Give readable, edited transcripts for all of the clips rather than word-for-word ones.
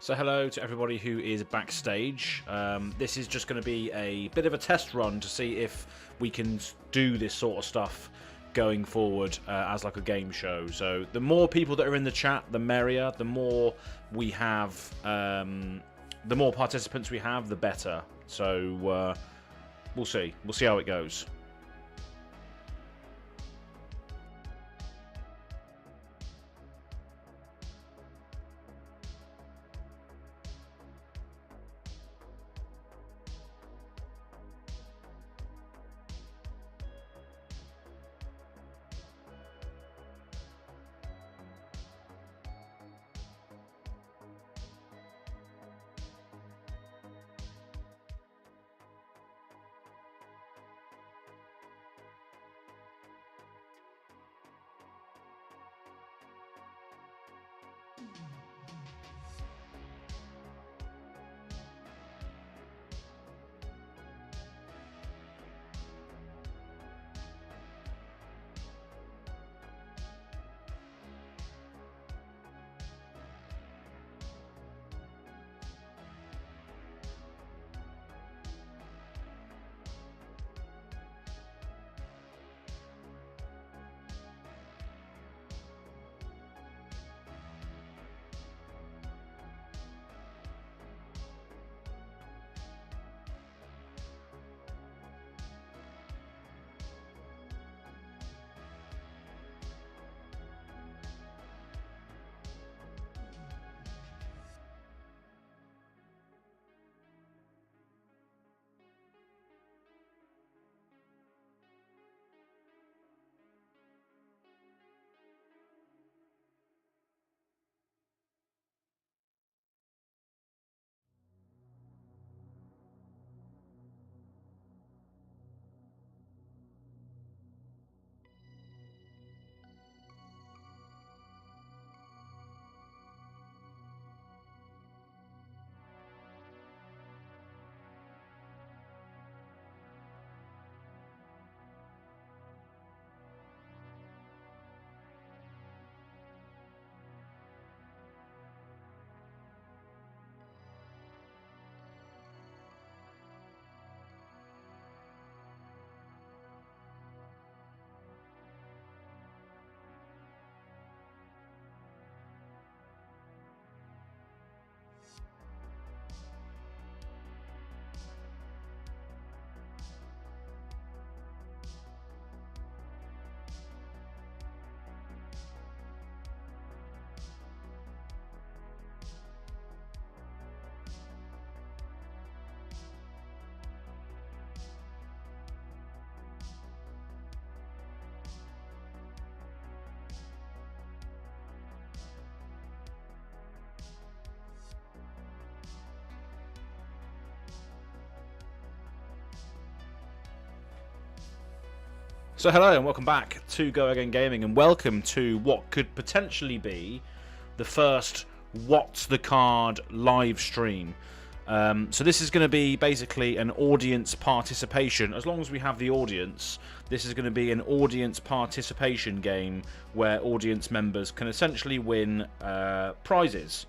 So hello to everybody who is backstage. This is just going to be a bit of a test run to see if we can do this sort of stuff going forward as like a game show. So the more people that are in the chat, the merrier. The more we have, the more participants we have, the better. So we'll see. We'll see how it goes. So hello and welcome back to Go Again Gaming, and welcome to what could potentially be the first What's the Card live stream. So this is going to be basically an audience participation. As long as we have the audience, this is going to be an audience participation game where audience members can essentially win prizes.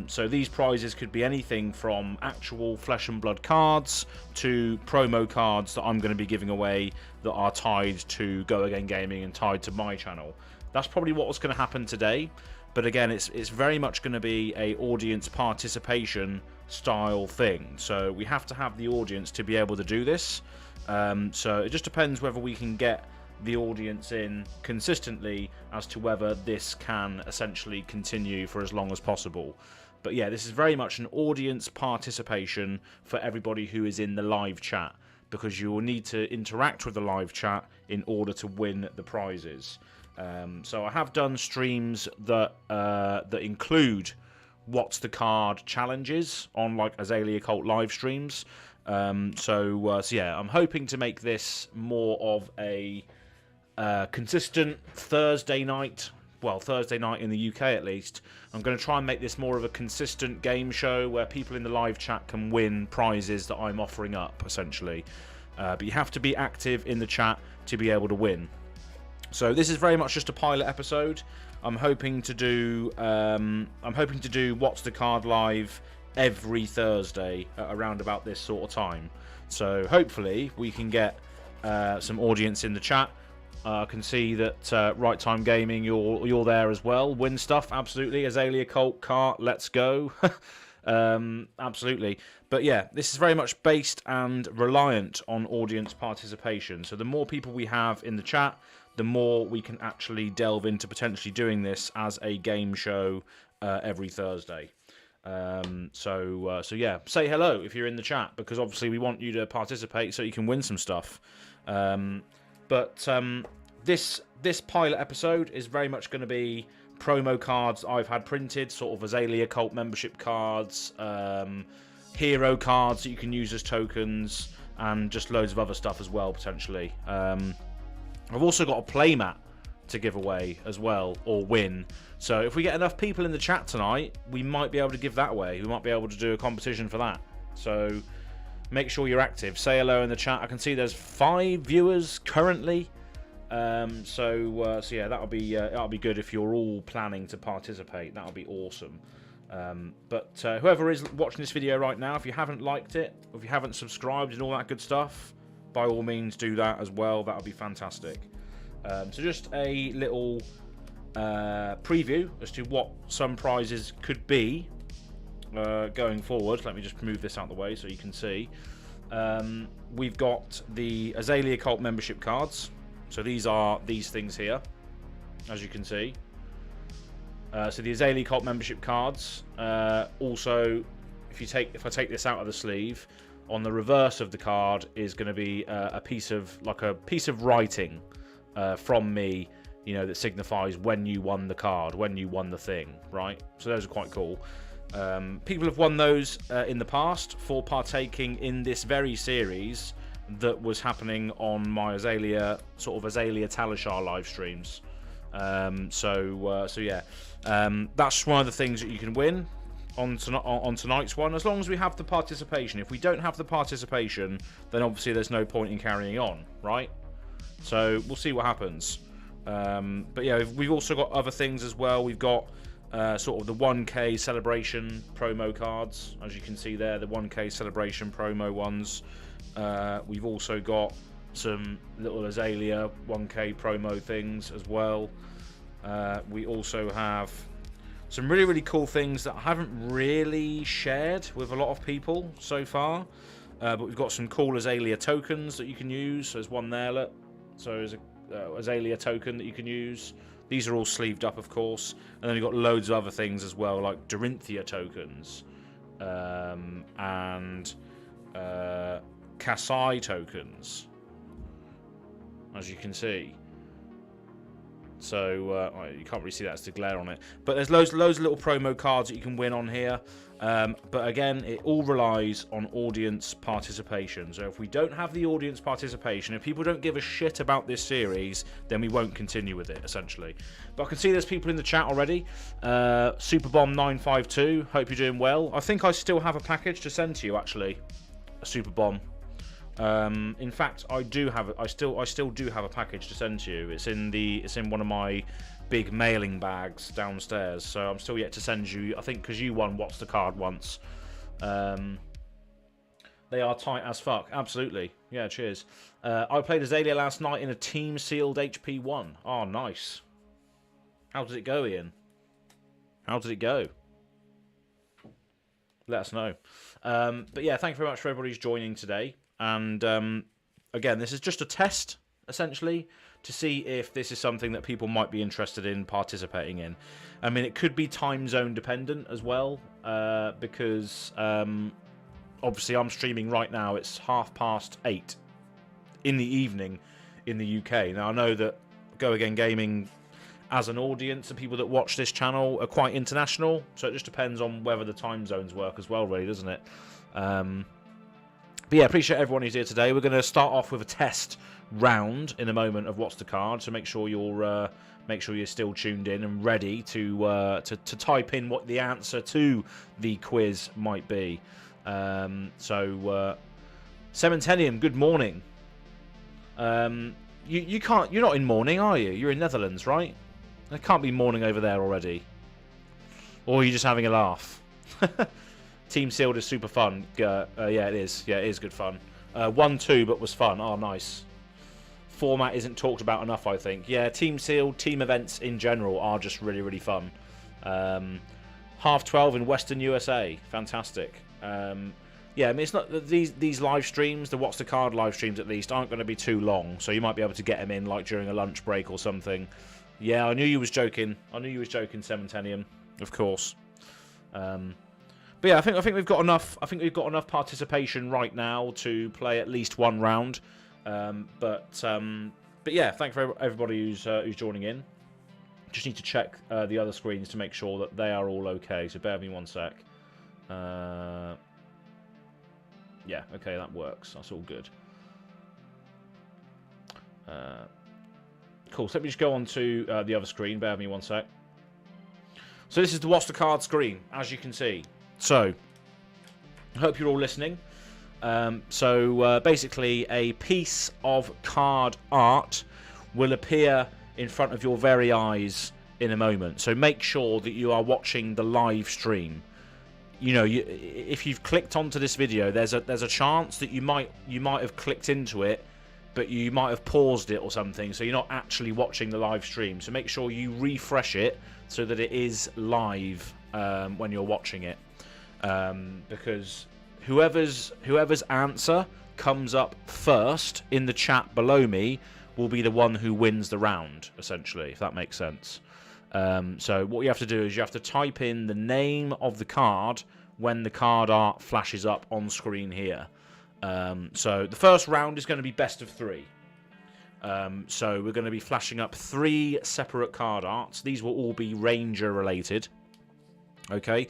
So these prizes could be anything from actual flesh and blood cards to promo cards that I'm going to be giving away that are tied to Go Again Gaming and tied to my channel. That's probably what's going to happen today. But again, it's very much going to be a audience participation style thing. So we have to have the audience to be able to do this. So it just depends whether we can get the audience in consistently as to whether this can essentially continue for as long as possible. But yeah, this is very much an audience participation for everybody who is in the live chat, because you will need to interact with the live chat in order to win the prizes. So I have done streams that that include What's the Card challenges on like Azalea Cult live streams. So yeah, I'm hoping to make this more of a consistent Thursday night, well, Thursday night in the UK at least. I'm going to try and make this more of a consistent game show where people in the live chat can win prizes that I'm offering up, essentially. But you have to be active in the chat to be able to win. So this is very much just a pilot episode. I'm hoping to do What's the Card live every Thursday at around about this sort of time. So hopefully we can get some audience in the chat. I can see that Right Time Gaming, you're there as well. Win stuff, absolutely. Azalea Colt Cart, let's go. Absolutely. But yeah, this is very much based and reliant on audience participation. So the more people we have in the chat, the more we can actually delve into potentially doing this as a game show every Thursday. So yeah, say hello if you're in the chat, because obviously we want you to participate so you can win some stuff. This pilot episode is very much going to be promo cards I've had printed, sort of Azalea Cult membership cards, hero cards that you can use as tokens, and just loads of other stuff as well, potentially. I've also got a playmat to give away as well, or win. So if we get enough people in the chat tonight, we might be able to give that away. We might be able to do a competition for that. So make sure you're active. Say hello in the chat. I can see there's 5 viewers currently. So yeah, that'll be good if you're all planning to participate. That'll be awesome. But whoever is watching this video right now, if you haven't liked it, if you haven't subscribed and all that good stuff, by all means do that as well. That'll be fantastic. So just a little preview as to what some prizes could be going forward. Let me just move this out of the way so you can see. We've got the Azalea Cult membership cards. So these are these things here, as you can see. So the Azalea Cult membership cards. Also, if I take this out of the sleeve, on the reverse of the card is going to be a piece of writing from me, you know, that signifies when you won the card, when you won the thing, right? So those are quite cool. People have won those in the past for partaking in this very series that was happening on my Azalea Talishar live streams. So yeah, that's one of the things that you can win on tonight's one, as long as we have the participation. If we don't have the participation, then obviously there's no point in carrying on, right? So we'll see what happens. But yeah, we've also got other things as well. We've got sort of the 1K celebration promo cards, as you can see there, the 1K celebration promo ones. We've also got some little Azalea 1K promo things as well. We also have some really, really cool things that I haven't really shared with a lot of people so far. But we've got some cool Azalea tokens that you can use. There's one there, look. So there's a Azalea token that you can use. These are all sleeved up, of course. And then you've got loads of other things as well, like Dorinthia tokens. And Kasai tokens, as you can see. So you can't really see that, it's the glare on it, but there's loads of little promo cards that you can win on here. But again, it all relies on audience participation. So if we don't have the audience participation, if people don't give a shit about this series, then we won't continue with it, essentially. But I can see there's people in the chat already. Superbomb952, hope you're doing well. I think I still have a package to send to you, actually. A Superbomb. In fact, I still do have a package to send to you. It's in one of my big mailing bags downstairs. So I'm still yet to send you. I think because you won What's the Card once. They are tight as fuck. Absolutely. Yeah. Cheers. I played Azalea last night in a team sealed HP1. Oh, nice. How did it go, Ian? How did it go? Let us know. But yeah, thank you very much for everybody who's joining today. And again, this is just a test, essentially, to see if this is something that people might be interested in participating in. I mean, it could be time zone dependent as well, because obviously I'm streaming right now. It's 8:30 in the evening in the UK. Now, I know that Go Again Gaming, as an audience, and people that watch this channel are quite international, so it just depends on whether the time zones work as well, really, doesn't it? But yeah, appreciate everyone who's here today. We're going to start off with a test round in a moment of What's the Card, so make sure you're still tuned in and ready to type in what the answer to the quiz might be. So Cementenium, good morning. You're not in morning, are you? You're in Netherlands, right? I can't be mourning over there already. Or are you just having a laugh? Team Sealed is super fun. Yeah, it is. Yeah, it is good fun. 1-2, but was fun. Oh, nice. Format isn't talked about enough, I think. Yeah, Team Sealed, team events in general are just really, really fun. 12:30 in Western USA. Fantastic. Yeah, I mean, it's not these live streams, the What's the Card live streams at least, aren't going to be too long, so you might be able to get them in like during a lunch break or something. Yeah, I knew you was joking. I knew you was joking, Sementenium, of course. But yeah, I think we've got enough. I think we've got enough participation right now to play at least one round. But yeah, thanks for everybody who's joining in. Just need to check the other screens to make sure that they are all okay. So bear with me one sec. Yeah, okay, that works. That's all good. Cool. So let me just go on to the other screen. Bear with me one sec. So this is the What's the Card screen, as you can see. So, I hope you're all listening. Basically, a piece of card art will appear in front of your very eyes in a moment. So make sure that you are watching the live stream. You know, if you've clicked onto this video, there's a chance that you might have clicked into it, but you might have paused it or something, so you're not actually watching the live stream. So make sure you refresh it so that it is live when you're watching it, because whoever's answer comes up first in the chat below me will be the one who wins the round, essentially, if that makes sense. So what you have to do is you have to type in the name of the card when the card art flashes up on screen here. So the first round is going to be best of 3. So we're going to be flashing up 3 separate card arts. These will all be Ranger related. Okay,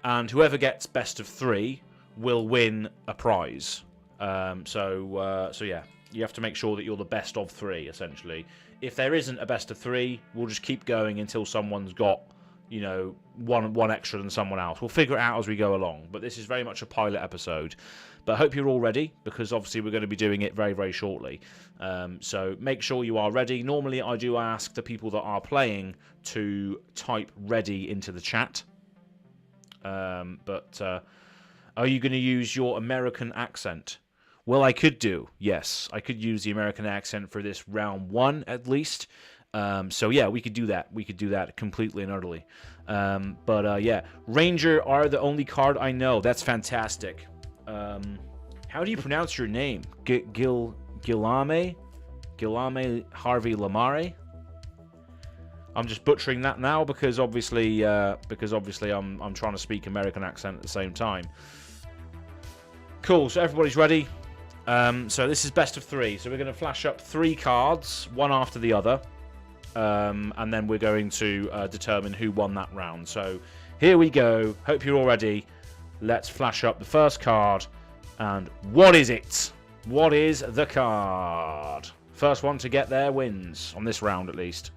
and whoever gets best of 3 will win a prize. So yeah, you have to make sure that you're the best of 3, essentially. If there isn't a best of 3, we'll just keep going until someone's got, you know, one extra than someone else. We'll figure it out as we go along. But this is very much a pilot episode. But I hope you're all ready, because obviously we're going to be doing it very, very shortly. So make sure you are ready. Normally I do ask the people that are playing to type ready into the chat. But are you going to use your American accent? Well, I could do. Yes, I could use the American accent for this round 1 at least. So yeah, we could do that. We could do that completely and utterly. Yeah, Ranger are the only card I know. That's fantastic. How do you pronounce your name? Guillaume Harvey Lamare? I'm just butchering that now because obviously I'm trying to speak American accent at the same time. Cool. So everybody's ready. So this is best of 3. So we're going to flash up 3 cards, one after the other, and then we're going to determine who won that round. So here we go. Hope you're all ready. Let's flash up the first card. And what is it? What is the card? First one to get there wins, on this round at least.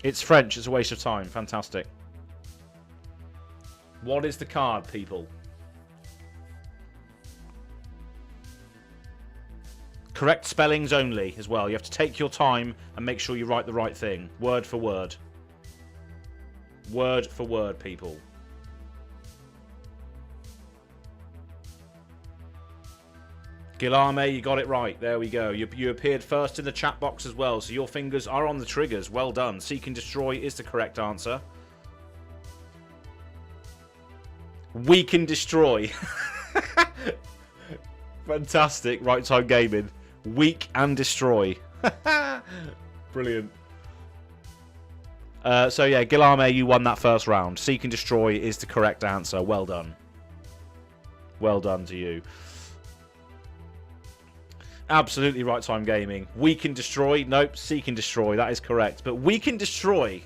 It's French. It's a waste of time. Fantastic. What is the card, people? Correct spellings only as well. You have to take your time and make sure you write the right thing. Word for word. Word for word, people. Guillaume, you got it right. There we go. You appeared first in the chat box as well, so your fingers are on the triggers. Well done. Seek and Destroy is the correct answer. We can destroy. Fantastic. Right time gaming. Weak and destroy. Brilliant. So yeah, Guillaume, you won that first round. Seek and Destroy is the correct answer. Well done. Well done to you. Absolutely right time gaming. We can destroy. Nope, Seek and Destroy. That is correct. But we can destroy.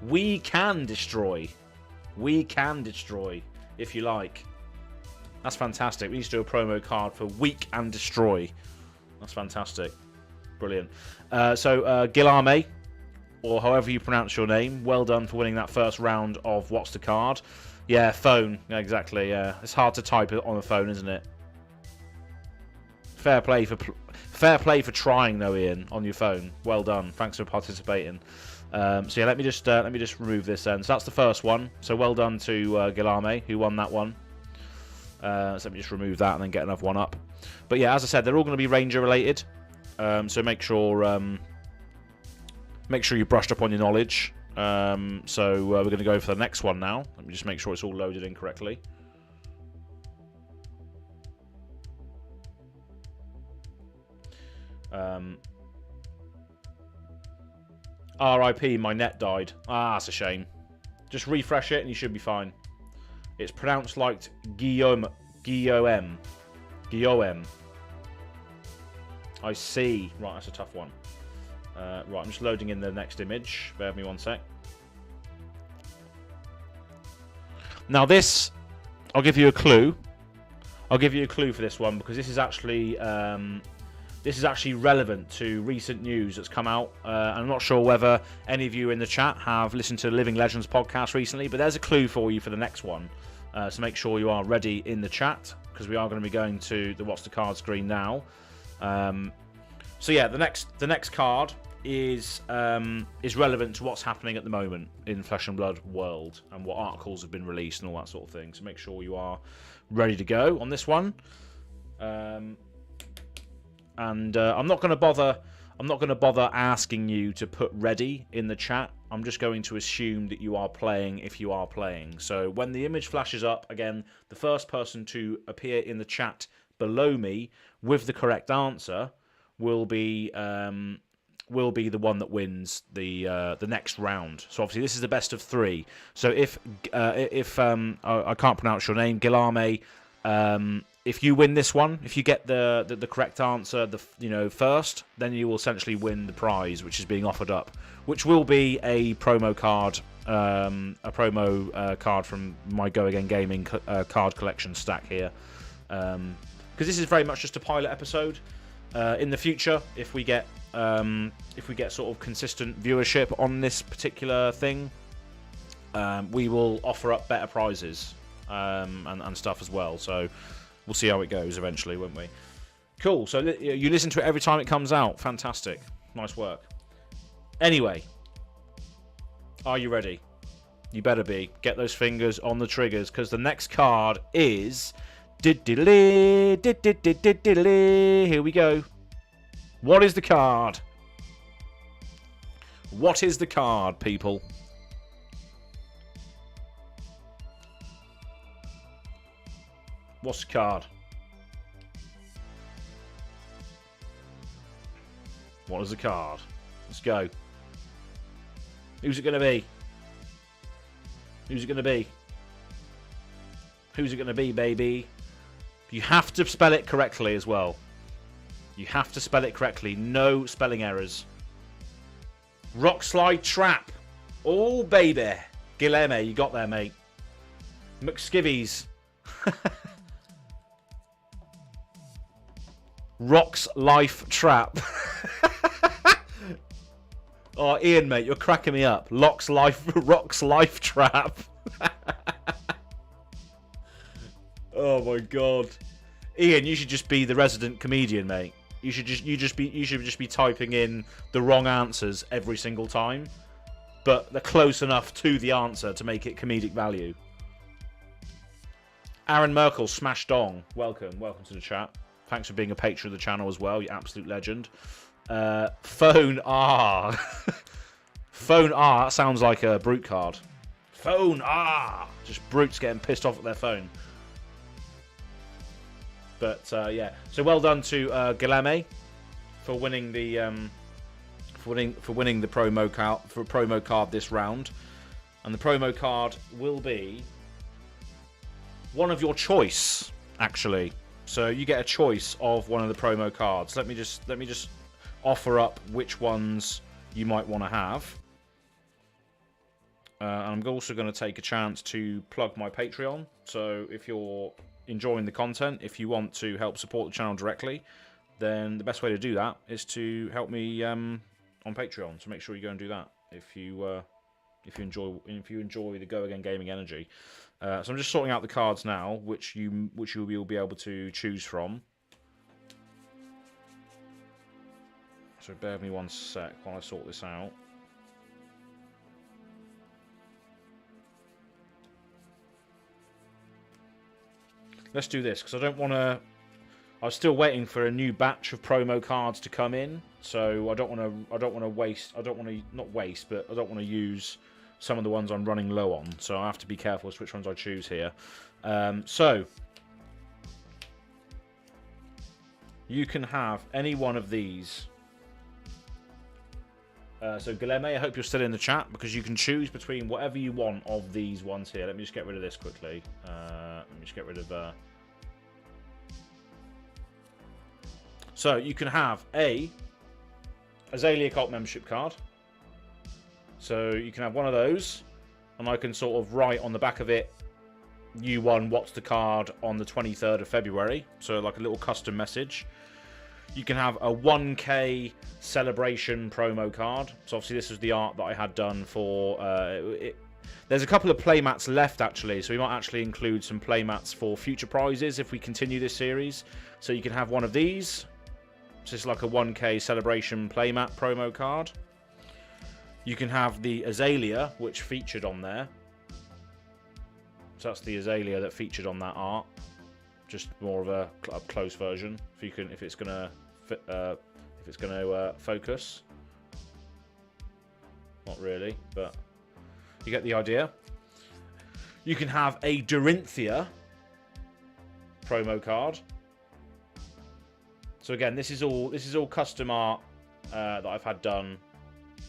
We can destroy. We can destroy, if you like. That's fantastic. We need to do a promo card for Weak and Destroy. That's fantastic. Brilliant. Guillaume, or however you pronounce your name, well done for winning that first round of What's the Card. Yeah, phone. Yeah, exactly, yeah. It's hard to type it on a phone, isn't it? Fair play for Fair play for trying though, Ian, on your phone. Well done. Thanks for participating. So yeah, let me just remove this then. So that's the first one. So well done to Guilherme, who won that one. So let me just remove that and then get another one up. But yeah, as I said, they're all going to be Ranger related. So make sure you brushed up on your knowledge. So we're going to go for the next one now. Let me just make sure it's all loaded in correctly. RIP, my net died. Ah, that's a shame. Just refresh it and you should be fine. It's pronounced like Guillaume. I see. Right, that's a tough one. Right, I'm just loading in the next image. Bear with me one sec. Now this, I'll give you a clue. I'll give you a clue for this one because this is actually relevant to recent news that's come out. I'm not sure whether any of you in the chat have listened to the Living Legends podcast recently, but there's a clue for you for the next one. So make sure you are ready in the chat because we are going to be going to the What's the Card screen now. So yeah, the next card is relevant to what's happening at the moment in Flesh and Blood world and what articles have been released and all that sort of thing. So make sure you are ready to go on this one. And I'm not going to bother asking you to put ready in the chat. I'm just going to assume that you are playing if you are playing. So when the image flashes up, again, the first person to appear in the chat below me with the correct answer will be the one that wins the next round. So obviously this is the best of 3. So if I can't pronounce your name, Guilherme, if you win this one, if you get the correct answer, first, then you will essentially win the prize, which is being offered up, which will be a promo card, card from my Go Again Gaming card collection stack here, because this is very much just a pilot episode. In the future, if we get sort of consistent viewership on this particular thing, we will offer up better prizes and stuff as well. So we'll see how it goes eventually, won't we? Cool. So you listen to it every time it comes out. Fantastic. Nice work. Anyway, are you ready? You better be. Get those fingers on the triggers because the next card is... Here we go. What is the card? What is the card, people? What's the card? What is the card? Let's go. Who's it going to be? Who's it going to be? Who's it going to be, baby? You have to spell it correctly as well. You have to spell it correctly. No spelling errors. Rock Slide Trap. Oh, baby. Guilherme, you got there, mate. McSkivvies. Rock's Life Trap. Oh, Ian, mate, you're cracking me up. Rock's Life Trap. Oh my god, Ian, you should just be the resident comedian, mate. You should just be typing in the wrong answers every single time, but they're close enough to the answer to make it comedic value. Aaron Merkel, Smash Dong, welcome to the chat. Thanks for being a patron of the channel as well, you absolute legend. Phone R. Phone R, that sounds like a brute card. Phone R. Just brutes getting pissed off at their phone. But yeah, so well done to Guilherme for winning the winning the promo card this round, and the promo card will be one of your choice, actually. So you get a choice of one of the promo cards. Let me just offer up which ones you might want to have. I'm also going to take a chance to plug my Patreon. So if you're enjoying the content, if you want to help support the channel directly, then the best way to do that is to help me on Patreon. So make sure you go and do that if you enjoy the Go Again Gaming energy. So I'm just sorting out the cards now, which you will be able to choose from. So bear with me one sec while I sort this out. Let's do this, because I don't want to... I'm still waiting for a new batch of promo cards to come in, so I don't want to waste... I don't want to... Not waste, but I don't want to use some of the ones I'm running low on. So I have to be careful as to which ones I choose here. So... You can have any one of these. So Galeme, I hope you're still in the chat, because you can choose between whatever you want of these ones here. Let me just get rid of this quickly. Let me just get rid of... So you can have a Azalea Cult membership card. So you can have one of those, and I can sort of write on the back of it, you won what's the card on the 23rd of February. So like a little custom message. You can have a 1K celebration promo card. So obviously this was the art that I had done for... There's a couple of playmats left actually, so we might actually include some playmats for future prizes if we continue this series. So you can have one of these. So it's like a 1K celebration playmat promo card. You can have the Azalea, which featured on there. So that's the Azalea that featured on that art. Just more of a up close version. If it's gonna focus. Not really, but you get the idea. You can have a Dorinthia promo card. So again, this is all custom art that I've had done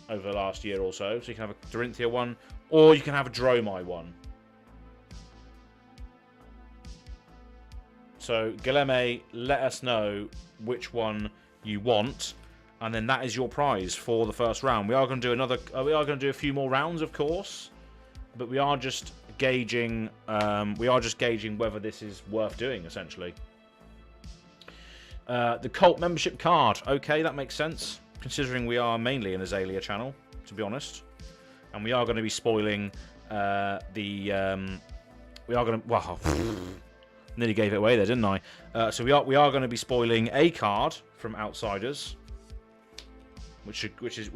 over the last year or so. So you can have a Dorinthia one, or you can have a Dromai one. So Galeme, let us know which one you want, and then that is your prize for the first round. We are going to do another. We are going to do a few more rounds, of course, but we are just gauging. Whether this is worth doing, essentially. The Cult membership card. Okay, that makes sense, considering we are mainly an Azalea channel, to be honest, and we are going to be spoiling We are going to. Well. Nearly gave it away there, didn't I? So we are going to be spoiling a card from Outsiders, which is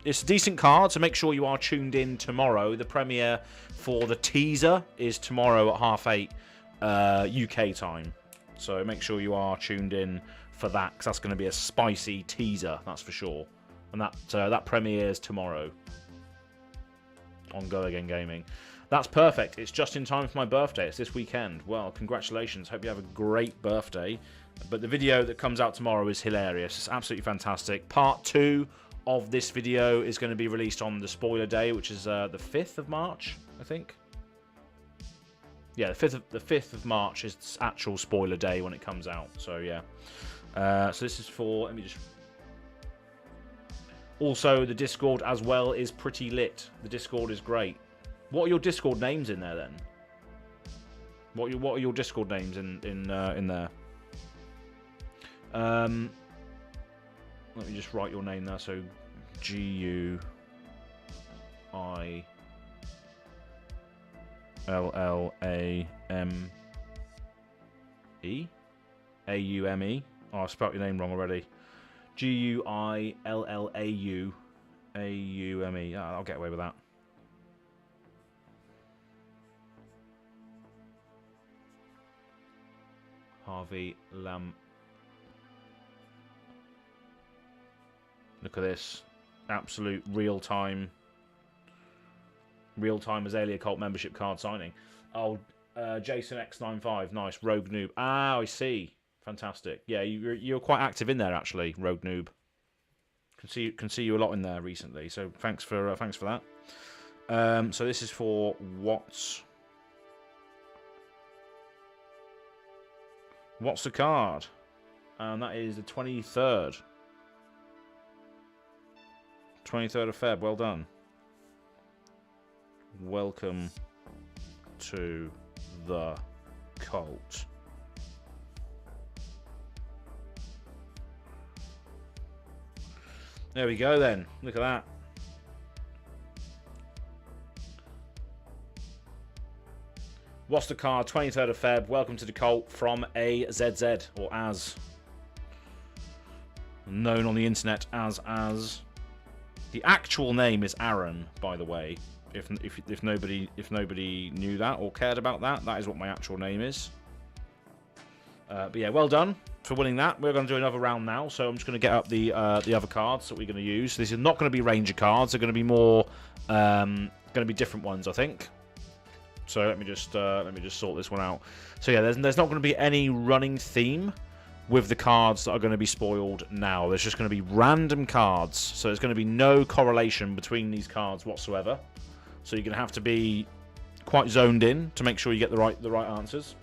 it's a decent card. So make sure you are tuned in tomorrow. The premiere for the teaser is tomorrow at 8:30 UK time. So make sure you are tuned in for that, because that's going to be a spicy teaser, that's for sure. And that premieres tomorrow on Go Again Gaming. That's perfect. It's just in time for my birthday. It's this weekend. Well, congratulations. Hope you have a great birthday. But the video that comes out tomorrow is hilarious. It's absolutely fantastic. Part 2 of this video is going to be released on the spoiler day, which is the 5th of March, I think. Yeah, the 5th of March is actual spoiler day when it comes out. So, yeah. So this is for... Let me just... Also, the Discord as well is pretty lit. The Discord is great. What are your Discord names in there then? What are your Discord names in there? Let me just write your name there. So GUILLAME AUME. Oh, I spelled your name wrong already. GUILLAUAUME. Yeah, I'll get away with that. Harvey Lam. Look at this. Absolute real-time Azalea Cult membership card signing. Oh, Jason X95. Nice. Rogue Noob. Ah, I see. Fantastic. Yeah, you're quite active in there, actually, Rogue Noob. Can see you a lot in there recently. So thanks for that. So this is for What's the card? And that is the 23rd. 23rd of Feb. Well done. Welcome to the cult. There we go then. Look at that. What's the card? 23rd of Feb. Welcome to the cult from AZZ, or AZ. known on the internet as the actual name is Aaron, by the way. If nobody knew that or cared about that, that is what my actual name is. But yeah, well done for winning that. We're going to do another round now, so I'm just going to get up the other cards that we're going to use. This is not going to be Ranger cards. They're going to be more going to be different ones, I think. So let me just sort this one out. So yeah, there's not going to be any running theme with the cards that are going to be spoiled now. There's just going to be random cards, so there's going to be no correlation between these cards whatsoever. So you're going to have to be quite zoned in to make sure you get the right answers.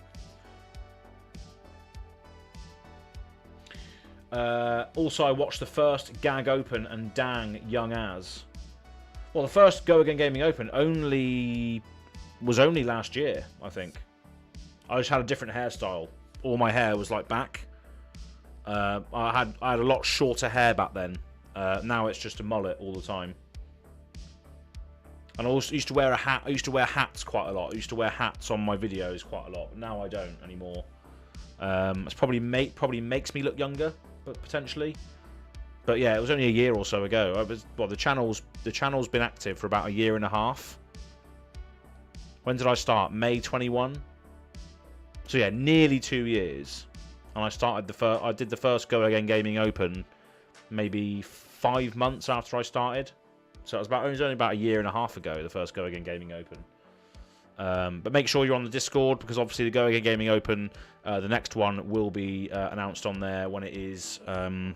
Also, I watched the first Gag Open and dang, young as. Well, the first Go Again Gaming Open was only last year, I think. I just had a different hairstyle. All my hair was like back. I had a lot shorter hair back then. Now it's just a mullet all the time. And I also used to wear a hat. I used to wear hats quite a lot. I used to wear hats on my videos quite a lot. But now I don't anymore. It's probably makes me look younger, but potentially. But yeah, it was only a year or so ago. The channel's been active for about a year and a half. When did I start? May 21. So yeah, nearly 2 years. And I did the first Go Again Gaming Open maybe 5 months after I started. So it was only about a year and a half ago, the first Go Again Gaming Open. But make sure you're on the Discord, because obviously the Go Again Gaming Open, the next one will be announced on there when it is when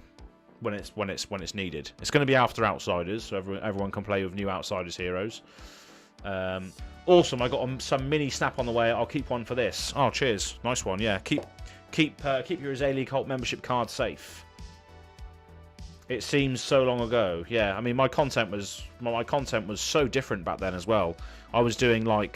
it's needed. It's going to be after Outsiders, so everyone can play with new Outsiders heroes. Awesome! I got some mini snap on the way. I'll keep one for this. Oh, cheers! Nice one. Yeah, keep your Azalea Cult membership card safe. It seems so long ago. Yeah, I mean my content was so different back then as well. I was doing all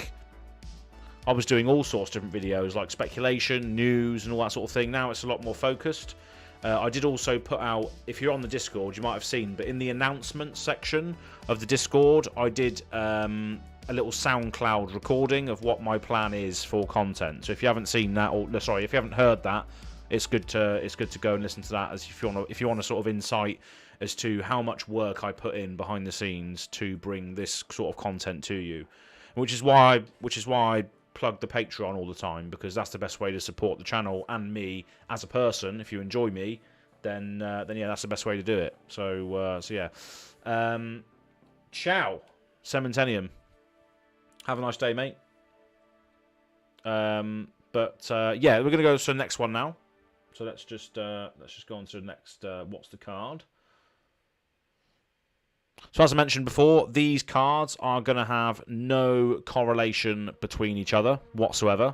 sorts of different videos like speculation, news, and all that sort of thing. Now it's a lot more focused. I did also put out, if you're on the Discord, you might have seen, but in the announcements section of the Discord, I did a little SoundCloud recording of what my plan is for content. So if you haven't seen that, or sorry, if you haven't heard that, it's good to go and listen to that, as if you want a sort of insight as to how much work I put in behind the scenes to bring this sort of content to you, which is why I plug the Patreon all the time, because that's the best way to support the channel and me as a person. If you enjoy me, then yeah, that's the best way to do it. So yeah, ciao, Cementenium. Have a nice day, mate. Yeah, we're gonna go to the next one now. So let's just go on to the next. What's the card? So as I mentioned before, these cards are going to have no correlation between each other whatsoever.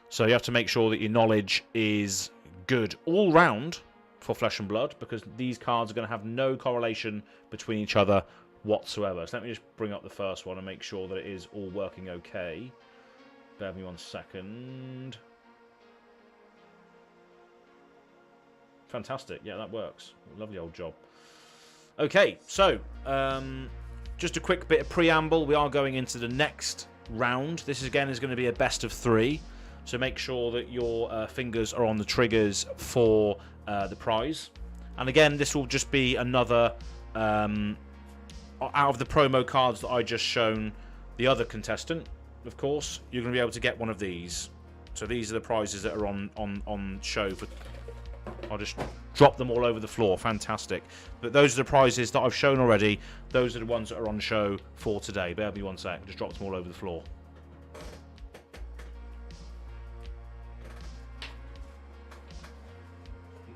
So you have to make sure that your knowledge is good all round for Flesh and Blood, because these cards are going to have no correlation between each other whatsoever. So let me just bring up the first one and make sure that it is all working okay. Bear with me 1 second. Fantastic. Yeah, that works. Lovely old job. Okay, so just a quick bit of preamble. We are going into the next round. This is going to be a best of 3. So make sure that your fingers are on the triggers for the prize. And again, this will just be another out of the promo cards that I just shown the other contestant. Of course, you're going to be able to get one of these. So these are the prizes that are on show for. I'll just drop them all over the floor. Fantastic. But those are the prizes that I've shown already. Those are the ones that are on show for today. Bear with me 1 sec. Just drop them all over the floor.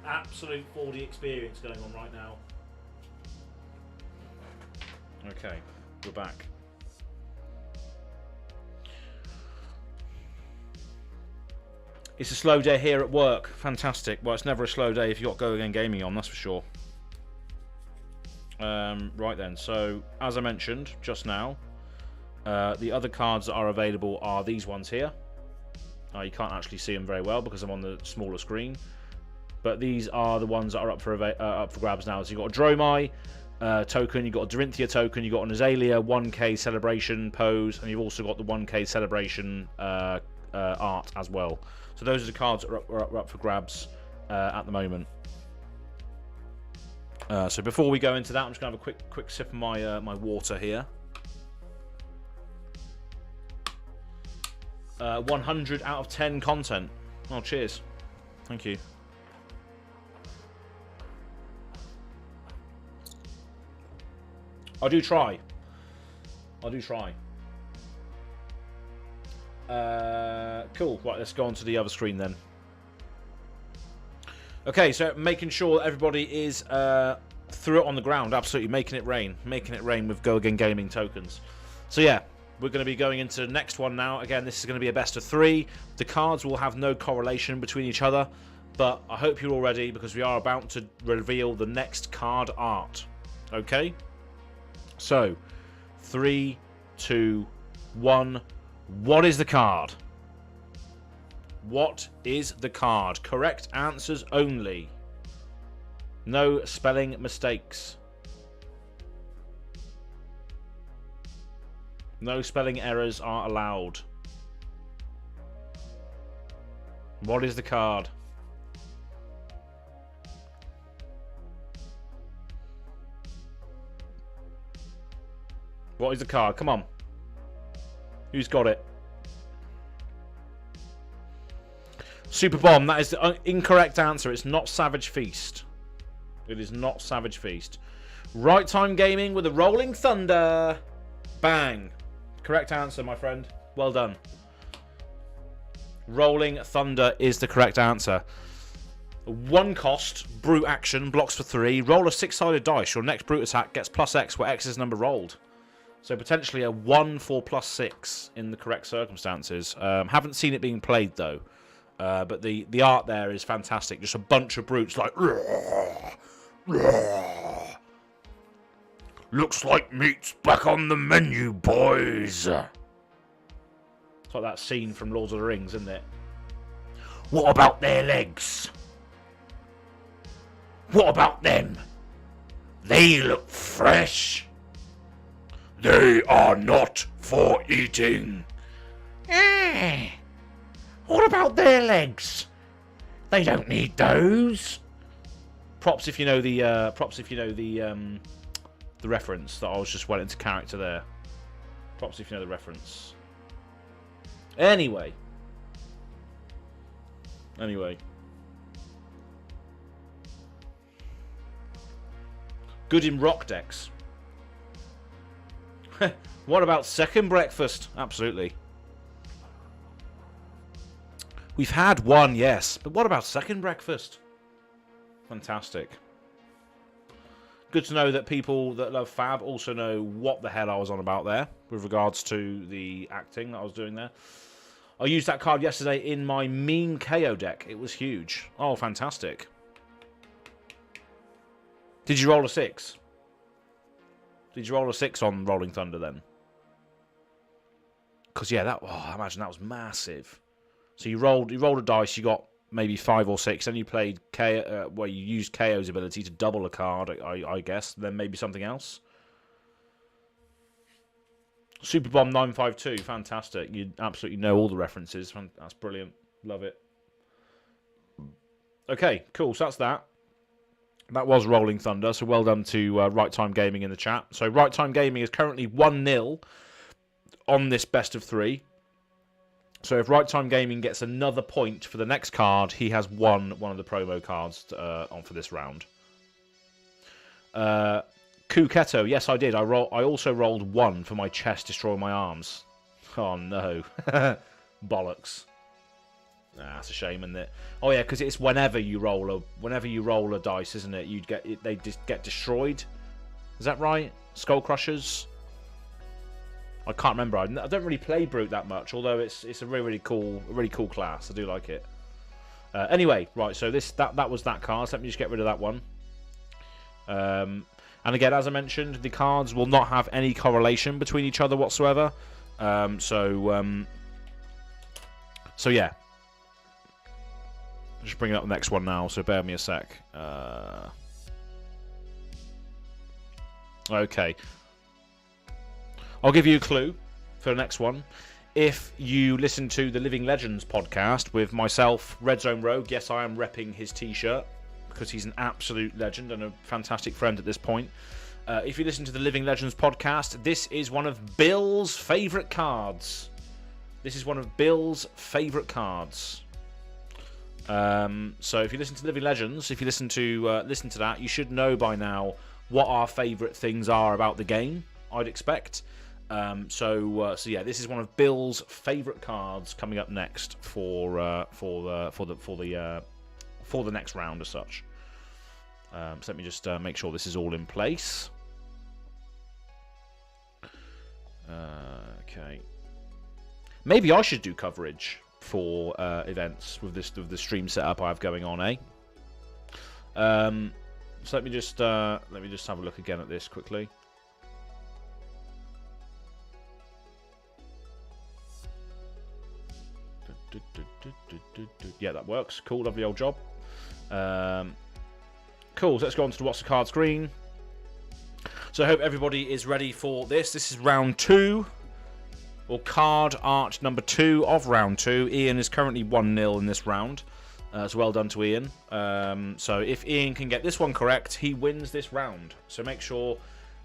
Absolute 4D experience going on right now. Okay, we're back. It's a slow day here at work. Fantastic. Well, it's never a slow day if you've got Go Again Gaming on, that's for sure. Right then, so as I mentioned just now, the other cards that are available are these ones here. You can't actually see them very well because I'm on the smaller screen. But these are the ones that are up for grabs now. So you've got a Dromai token, you've got a Dorinthia token, you've got an Azalea 1k celebration pose, and you've also got the 1k celebration art as well. So those are the cards that are up for grabs at the moment. So before we go into that, I'm just going to have a quick sip of my my water here. 100 out of 10 content. Oh, cheers. Thank you. I do try. Cool. Right, let's go on to the other screen then. Okay, so making sure that everybody is through it on the ground. Absolutely making it rain. Making it rain with Go Again Gaming tokens. So yeah, we're going to be going into the next one now. Again, this is going to be a best of 3. The cards will have no correlation between each other, but I hope you're all ready because we are about to reveal the next card art. Okay? So, 3, 2, 1. What is the card? What is the card? Correct answers only. No spelling mistakes. No spelling errors are allowed. What is the card? What is the card? Come on. Who's got it? Super Bomb. That is the incorrect answer. It's not Savage Feast. It is not Savage Feast. Right Time Gaming with a Rolling Thunder. Bang. Correct answer, my friend. Well done. Rolling Thunder is the correct answer. 1 cost, brute action, blocks for 3. Roll a 6-sided dice. Your next brute attack gets +X where X is number rolled. So potentially a 1 for +6 in the correct circumstances. Haven't seen it being played though. But the art there is fantastic. Just a bunch of brutes like... Looks like meat's back on the menu, boys. It's like that scene from Lord of the Rings, isn't it? What about their legs? What about them? They look fresh. They are not for eating. What about their legs? They don't need those. Props if you know the reference that I was just well into character there. Props if you know the reference. Anyway. Good in rock decks. What about second breakfast? Absolutely. We've had one, yes. But what about second breakfast? Fantastic. Good to know that people that love Fab also know what the hell I was on about there with regards to the acting that I was doing there. I used that card yesterday in my meme KO deck. It was huge. Oh, fantastic. Did you roll a 6? Did you roll a 6 on Rolling Thunder then? Because, yeah, I imagine that was massive. So you rolled a dice, you got maybe 5 or 6, then you played KO, you used KO's ability to double a card, I guess, then maybe something else. Super Bomb 952, fantastic. You absolutely know all the references. That's brilliant. Love it. Okay, cool. So that's that. That was Rolling Thunder, so well done to Right Time Gaming in the chat. So Right Time Gaming is currently 1-0 on this best of 3. So if Right Time Gaming gets another point for the next card, he has won one of the promo cards on for this round. Kuketo, yes I did. I also rolled 1 for my chest, destroy my arms. Oh no. Bollocks. Nah, that's a shame, isn't it? Oh yeah, because it's whenever you roll a dice, isn't it? They just get destroyed. Is that right? Skull Crushers. I can't remember. I don't really play Brute that much, although it's a really cool class. I do like it. Anyway, right. So that was that card. So let me just get rid of that one. And again, as I mentioned, the cards will not have any correlation between each other whatsoever. So yeah. Just bring up the next one now. So bear me a sec. Okay. I'll give you a clue for the next one. if you listen to the Living Legends podcast with myself, Red Zone Rogue, yes, I am repping his t-shirt because he's an absolute legend and a fantastic friend at this point. If you listen to the Living Legends podcast, this is one of Bill's favourite cards. This is one of Bill's favourite cards. So if you listen to Living Legends, if you listen to that, you should know by now what our favourite things are about the game, I'd expect. So yeah, this is one of Bill's favourite cards coming up next for the next round as such. So let me just make sure this is all in place. Okay. Maybe I should do coverage for events with the stream setup I have going on, eh? So let me just have a look again at this quickly. Yeah, that works. Cool, lovely old job. Cool, so let's go on to the What's the Card screen. So I hope everybody is ready for this. This is round 2, or card art number 2 of round 2. Ian is currently 1-0 in this round. So well done to Ian. So if Ian can get this one correct, he wins this round. So make sure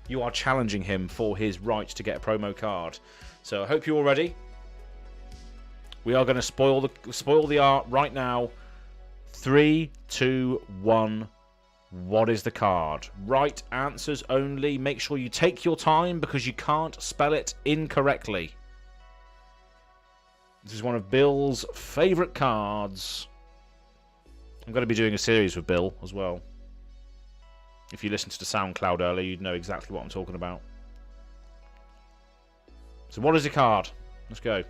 you are challenging him for his right to get a promo card. So I hope you're all ready. We are going to spoil the art right now. 3, 2, 1. What is the card? Right answers only. Make sure you take your time because you can't spell it incorrectly. This is one of Bill's favourite cards. I'm going to be doing a series with Bill as well. If you listened to the SoundCloud earlier, you'd know exactly what I'm talking about. So what is the card? Let's go.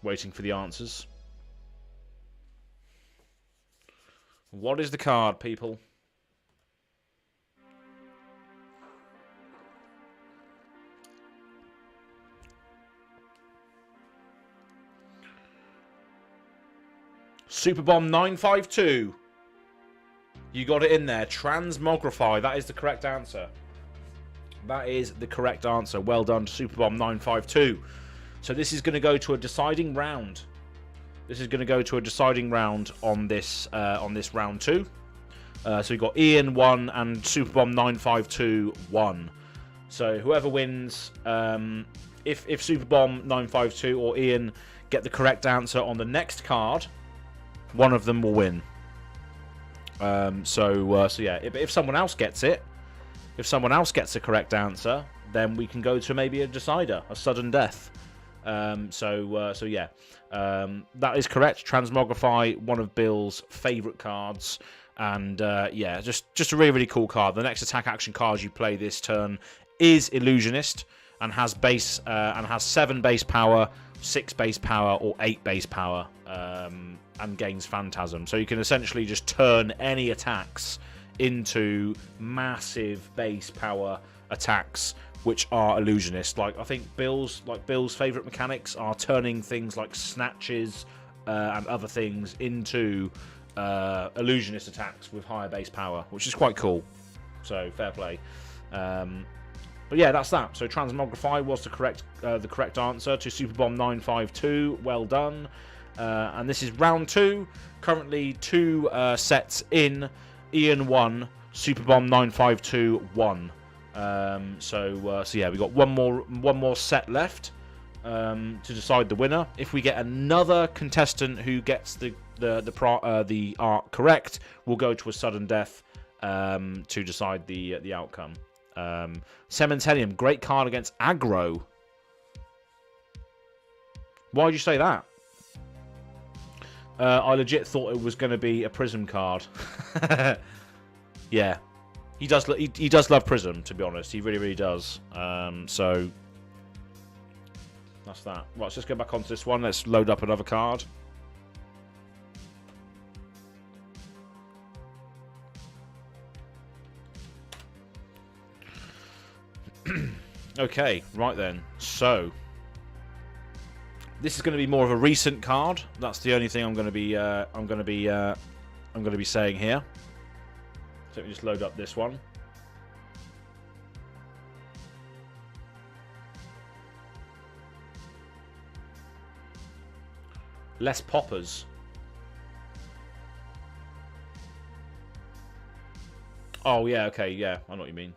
Waiting for the answers. What is the card, people? Superbomb 952. You got it in there. Transmogrify. That is the correct answer. That is the correct answer. Well done to Superbomb 952. So this is going to go to a deciding round. This is going to go to a deciding round on this round 2. So we've got Ian 1 and Superbomb 952 1. So whoever wins, if Superbomb 952 or Ian get the correct answer on the next card, one of them will win. So yeah, if someone else gets it, if someone else gets the correct answer, then we can go to maybe a decider, a sudden death. So yeah, that is correct. Transmogrify, one of Bill's favourite cards, and yeah, just a really, really cool card. The next attack action card you play this turn is Illusionist, and has 7 base power, 6 base power, or 8 base power, and gains Phantasm. So you can essentially just turn any attacks into massive base power attacks, which are Illusionist. Like, I think Bill's favourite mechanics are turning things like snatches and other things into Illusionist attacks with higher base power, which is quite cool. So fair play. But yeah, that's that. So Transmogrify was the correct answer to Superbomb 952. Well done. And this is round 2. Currently 2 sets in. Ian 1, Superbomb 952 1. So yeah, we got one more set left to decide the winner. If we get another contestant who gets the art correct, we'll go to a sudden death to decide the outcome. Cementenium, great card against aggro. Why did you say that? I legit thought it was going to be a Prism card. Yeah. He does love Prism, to be honest. He really, really does. So that's that. Right, let's just go back onto this one. Let's load up another card. Okay, right then. So this is going to be more of a recent card. That's the only thing I'm going to be saying here. So let me just load up this one. Less poppers. Oh, yeah, okay, yeah. I know what you mean.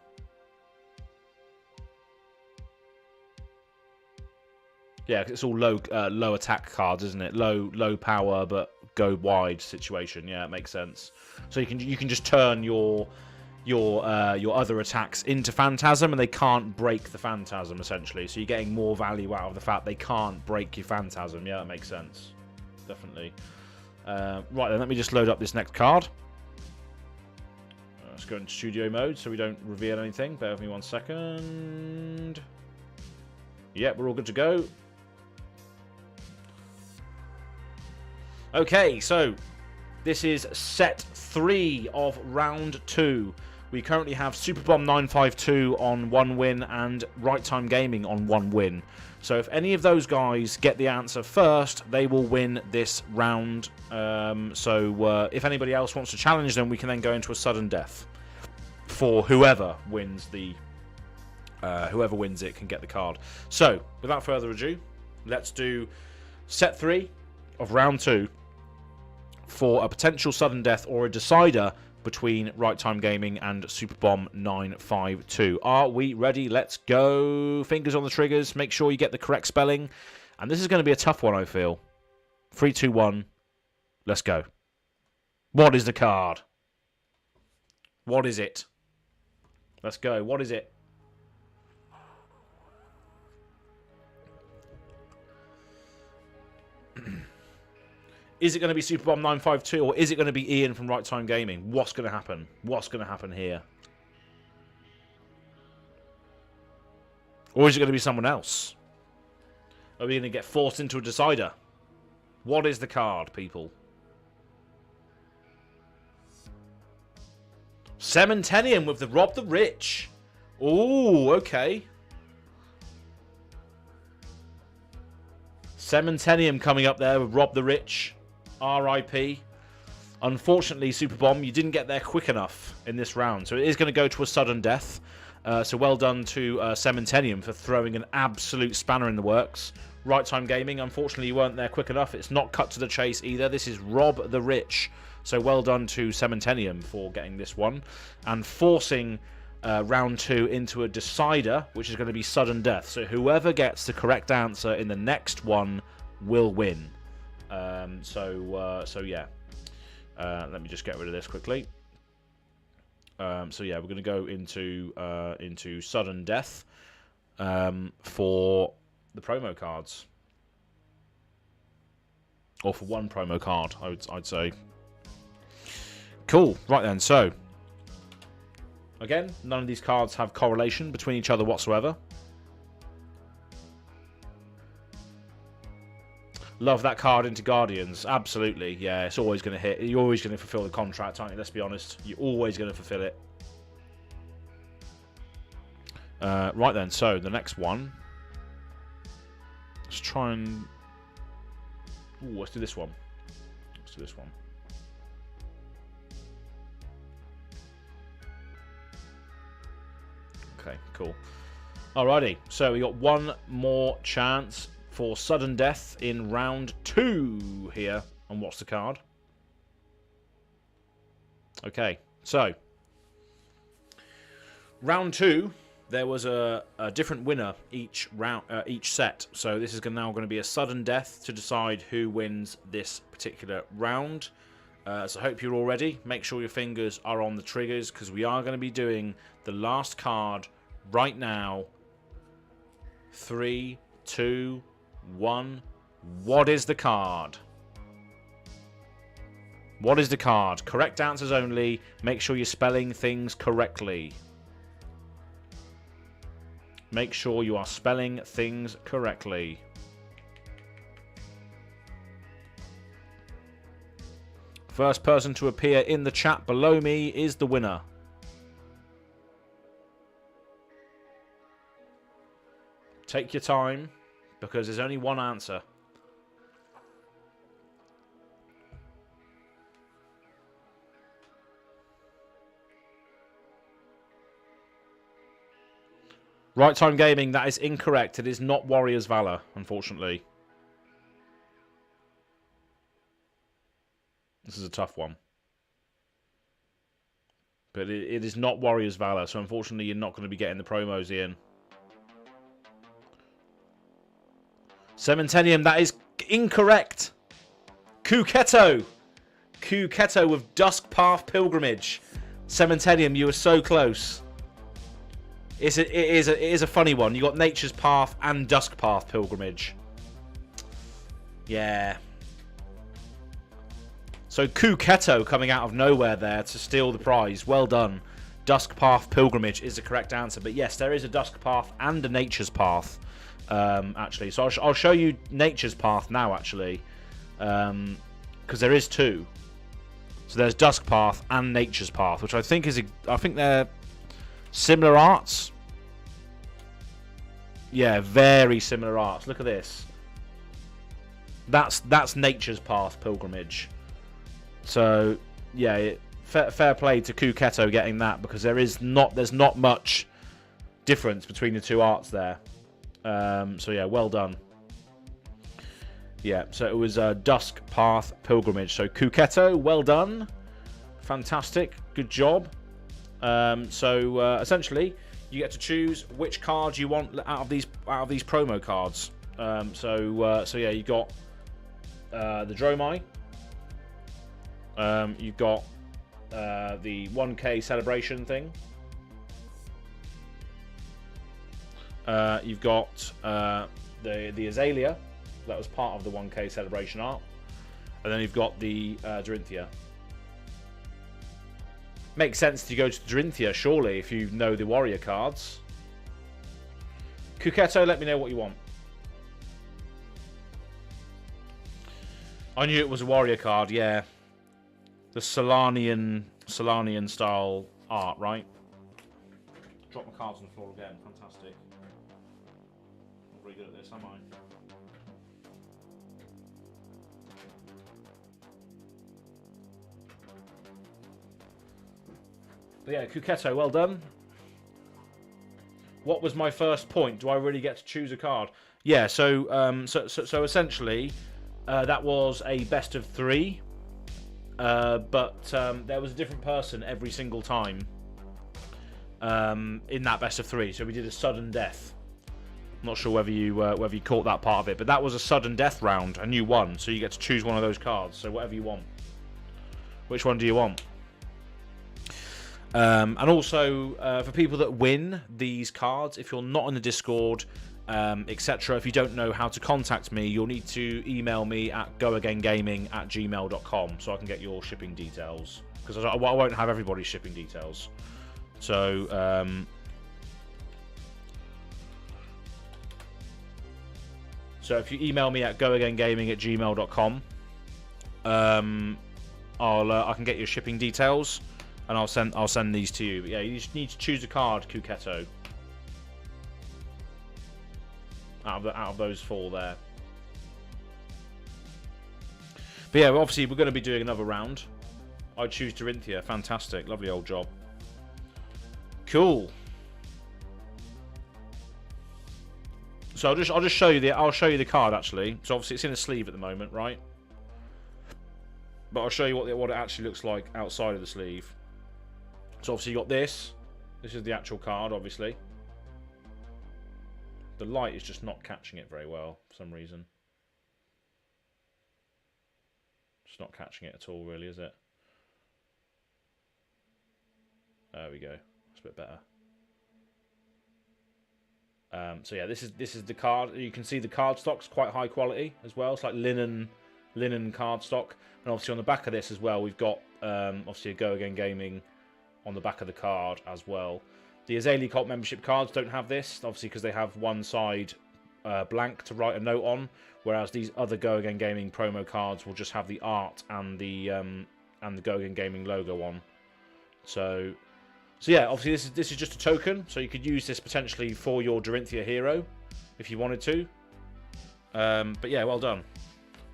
Yeah, 'cause it's all low attack cards, isn't it? Low power, but go wide situation. Yeah, it makes sense. So you can just turn your other attacks into Phantasm, and they can't break the Phantasm, essentially. So you're getting more value out of the fact they can't break your Phantasm. Yeah, that makes sense. Definitely. Right, then, let me just load up this next card. Let's go into studio mode so we don't reveal anything. Bear with me 1 second. Yep, we're all good to go. Okay, so this is set 3 of round 2. We currently have Superbomb 952 on 1 win and Right Time Gaming on 1 win. So if any of those guys get the answer first, they will win this round. If anybody else wants to challenge them, we can then go into a sudden death for whoever wins the whoever wins it can get the card. So without further ado, let's do set 3 of round 2 for a potential sudden death or a decider between Right Time Gaming and Superbomb 952. Are we ready? Let's go. Fingers on the triggers. Make sure you get the correct spelling. And this is going to be a tough one, I feel. 3, 2, 1. Let's go. What is the card? What is it? Let's go. What is it? Is it going to be Superbomb 952 or is it going to be Ian from Right Time Gaming? What's going to happen? What's going to happen here? Or is it going to be someone else? Are we going to get forced into a decider? What is the card, people? Cementenium with the Rob the Rich. Ooh, okay. Cementenium coming up there with Rob the Rich. R.I.P. Unfortunately, Superbomb, you didn't get there quick enough in this round. So it is going to go to a sudden death. So well done to Cementenium for throwing an absolute spanner in the works. Right Time Gaming, unfortunately, you weren't there quick enough. It's not cut to the chase either. This is Rob the Rich. So well done to Cementenium for getting this one. And forcing round 2 into a decider, which is going to be sudden death. So whoever gets the correct answer in the next one will win. So yeah. Let me just get rid of this quickly. So yeah, we're going to go into sudden death for the promo cards, or for one promo card, I'd say. Cool. Right then. So again, none of these cards have correlation between each other whatsoever. Love that card into Guardians. Absolutely. Yeah, it's always going to hit. You're always going to fulfill the contract, aren't you? Let's be honest. You're always going to fulfill it. Right then. So the next one. Let's try and... Ooh, let's do this one. Let's do this one. Okay, cool. Alrighty. So we got one more chance for sudden death in round 2 here on What's the Card. Okay, so round 2, there was a different winner each round, each set. So this is now going to be a sudden death to decide who wins this particular round. So I hope you're all ready. Make sure your fingers are on the triggers because we are going to be doing the last card right now. 3, 2, 1. What is the card? What is the card? Correct answers only. Make sure you're spelling things correctly. Make sure you are spelling things correctly. First person to appear in the chat below me is the winner. Take your time, because there's only one answer. Right Time Gaming, that is incorrect. It is not Warrior's Valor, unfortunately. This is a tough one. But it is not Warrior's Valor, so unfortunately you're not going to be getting the promos, Ian. Cementenium, that is incorrect. Kuketo. Kuketo with Dusk Path Pilgrimage. Cementenium, you were so close. It is a funny one. You got Nature's Path and Dusk Path Pilgrimage. Yeah. So Kuketo coming out of nowhere there to steal the prize. Well done. Dusk Path Pilgrimage is the correct answer. But yes, there is a Dusk Path and a Nature's Path, actually. So I'll show you Nature's Path now, actually, because there is two. So there's Dusk Path and Nature's Path, which I think they're similar arts. Yeah, very similar arts. Look at this. That's Nature's Path Pilgrimage. So yeah, fair play to Kuketo getting that, because there's not much difference between the two arts there. So yeah, well done. Yeah, so it was Dusk Path Pilgrimage. So Kuketo, well done, fantastic, good job. So essentially, you get to choose which cards you want out of these promo cards. So yeah, you got the Dromai. You've got the 1K celebration thing. You've got the Azalea, that was part of the 1K celebration art, and then you've got the Dorinthia. Makes sense to go to Dorinthia, surely, if you know the warrior cards. Kuketo, let me know what you want. I knew it was a warrior card, yeah. The Solanian style art, right? Drop my cards on the floor again. Fantastic. I'm very good at this, am I? But yeah, Kuketo, well done. What was my first point? Do I really get to choose a card? Yeah, so essentially, that was a best of 3. But there was a different person every single time in that best of 3. So we did a sudden death. I'm not sure whether you caught that part of it, but that was a sudden death round, and you won. So you get to choose one of those cards. So whatever you want. Which one do you want? And also for people that win these cards, if you're not on the Discord, etc. If you don't know how to contact me, you'll need to email me at goagaingaming@gmail.com so I can get your shipping details, because I won't have everybody's shipping details. So so if you email me at goagaingaming@gmail.com, I can get your shipping details and I'll send these to you. But yeah, you just need to choose a card, Kuketo. Out of those 4 there. But yeah, obviously we're going to be doing another round. I choose Dorinthia. Fantastic, lovely old job. Cool. So I'll just show you the card actually. So obviously it's in a sleeve at the moment, right? But I'll show you what it actually looks like outside of the sleeve. So obviously you got this. This is the actual card, obviously. The light is just not catching it very well for some reason. Just not catching it at all, really, is it? There we go. That's a bit better. So yeah, this is the card. You can see the card stock's quite high quality as well. It's like linen card stock. And obviously on the back of this as well, we've got obviously a Go Again Gaming on the back of the card as well. The Azalea Cult membership cards don't have this, obviously, because they have one side blank to write a note on, whereas these other Go Again Gaming promo cards will just have the art and the Go Again Gaming logo on. So yeah, obviously this is just a token, so you could use this potentially for your Dorinthia hero if you wanted to. But yeah, well done,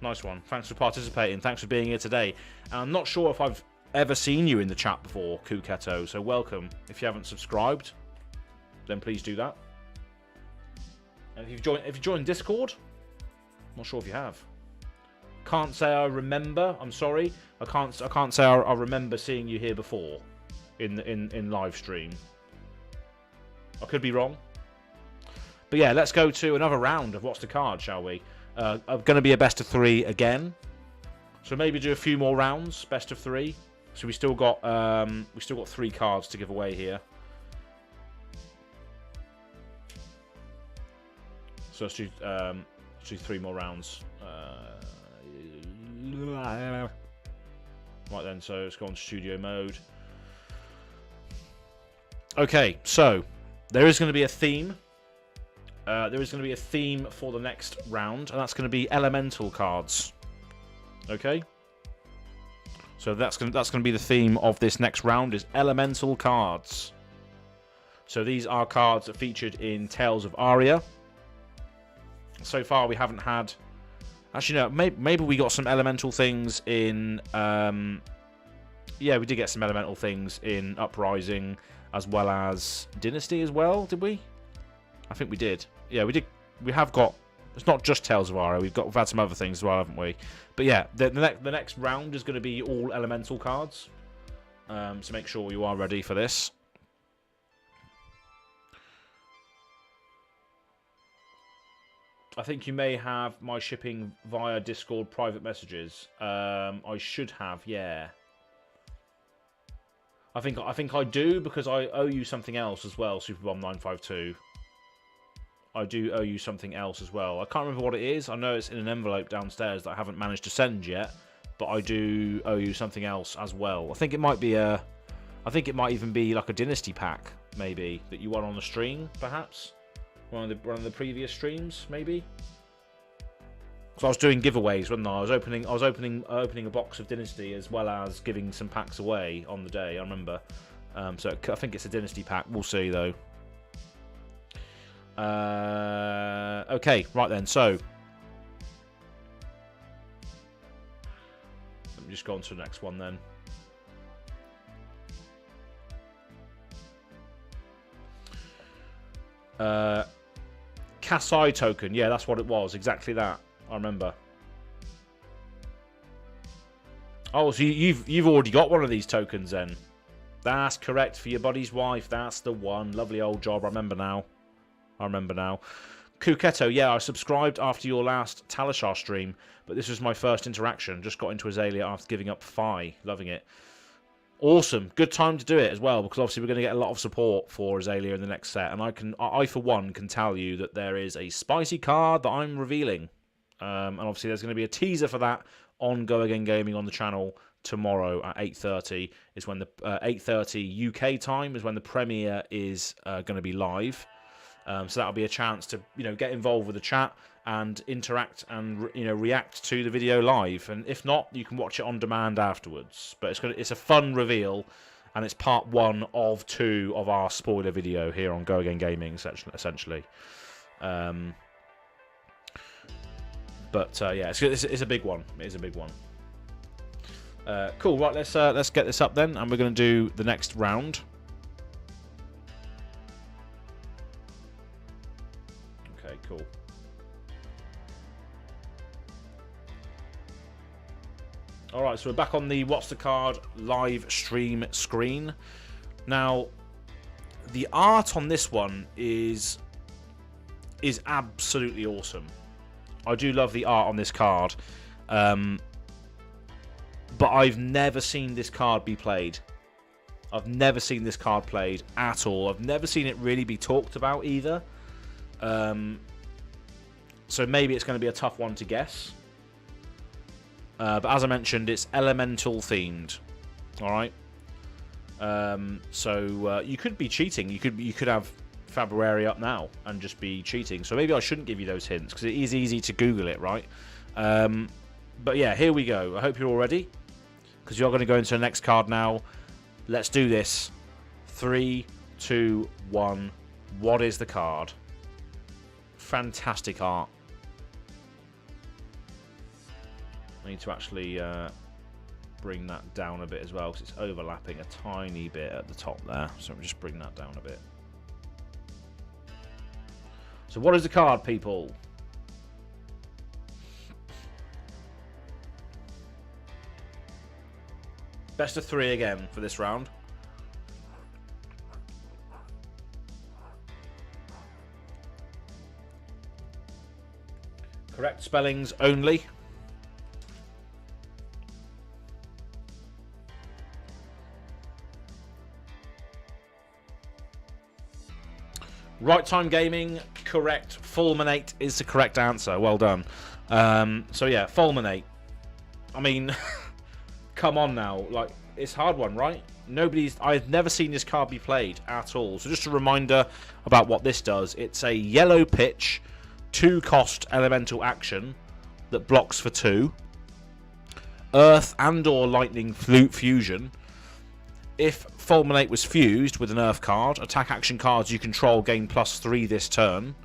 nice one. Thanks for participating. Thanks for being here today. And I'm not sure if I've ever seen you in the chat before, Kuketo, so welcome. If you haven't subscribed, then please do that. And if you joined Discord, I'm not sure if you have. Can't say I remember. I'm sorry. I can't say I remember seeing you here before in live stream. I could be wrong. But yeah, let's go to another round of What's the Card, shall we? Going to be a best of 3 again. So maybe do a few more rounds, best of 3. So we still got 3 cards to give away here. So let's do 3 more rounds. Right then, so let's go on studio mode. Okay, so there is going to be a theme. There is going to be a theme for the next round, and that's going to be elemental cards. Okay, so that's going to be the theme of this next round, is elemental cards. So these are cards that featured in Tales of Aria. So far, we haven't had. Actually, no. Maybe we got some elemental things in. Yeah, we did get some elemental things in Uprising, as well as Dynasty as well. Did we? I think we did. Yeah, we did. We have got. It's not just Tales of Aria. We've had some other things as well, haven't we? But yeah, the next round is going to be all elemental cards. So make sure you are ready for this. I think you may have my shipping via Discord private messages. I should have, yeah. I think I do, because I owe you something else as well, Superbomb952. I do owe you something else as well. I can't remember what it is. I know it's in an envelope downstairs that I haven't managed to send yet, but I do owe you something else as well. I think it might be I think it might even be like a Dynasty pack, maybe, that you won on the stream, perhaps. One of the previous streams, maybe. So I was doing giveaways, wasn't I? I was opening a box of Dynasty, as well as giving some packs away on the day. I remember. So I think it's a Dynasty pack. We'll see though. Okay, right then. So let me just go on to the next one then. Kasai token, yeah, that's what it was. Exactly that. I remember. Oh, so you've already got one of these tokens then. That's correct, for your buddy's wife. That's the one. Lovely old job. I remember now. Kuketto, yeah, I subscribed after your last Talishar stream, but this was my first interaction. Just got into Azalea after giving up Phi. Loving it. Awesome. Good time to do it as well, because obviously we're going to get a lot of support for Azalea in the next set, and I for one can tell you that there is a spicy card that I'm revealing. And obviously there's going to be a teaser for that on Go Again Gaming on the channel tomorrow at 8:30. Is when the 8:30 UK time is when the premiere is going to be live. So that'll be a chance to get involved with the chat and interact and react to the video live. And if not, you can watch it on demand afterwards. But it's a fun reveal, and it's part 1 of 2 of our spoiler video here on Go Again Gaming, essentially. But yeah, it's a big one. It is a big one. Cool. Right, let's get this up then, and we're going to do the next round. Okay, cool. Alright, so we're back on the What's the Card live stream screen. Now, the art on this one is absolutely awesome. I do love the art on this card. But I've never seen this card be played. I've never seen this card played at all. I've never seen it really be talked about either. So maybe it's going to be a tough one to guess. But as I mentioned, it's elemental themed. Alright. So you could be cheating. You could have February up now and just be cheating. So maybe I shouldn't give you those hints, because it is easy to Google it, right? But yeah, here we go. I hope you're all ready, because you're going to go into the next card now. Let's do this. 3, 2, 1. What is the card? Fantastic art. I need to actually bring that down a bit as well, because it's overlapping a tiny bit at the top there. So we'll just bring that down a bit. So what is the card, people? Best of 3 again for this round. Correct spellings only. Right Time Gaming, correct. Fulminate is the correct answer. Well done. So yeah, Fulminate. I mean, come on now. Like, it's a hard one, right? I've never seen this card be played at all. So just a reminder about what this does. It's a yellow pitch, 2-cost elemental action that blocks for 2. Earth and or lightning flute fusion. If Fulminate was fused with an Earth card, attack action cards you control gain +3 this turn.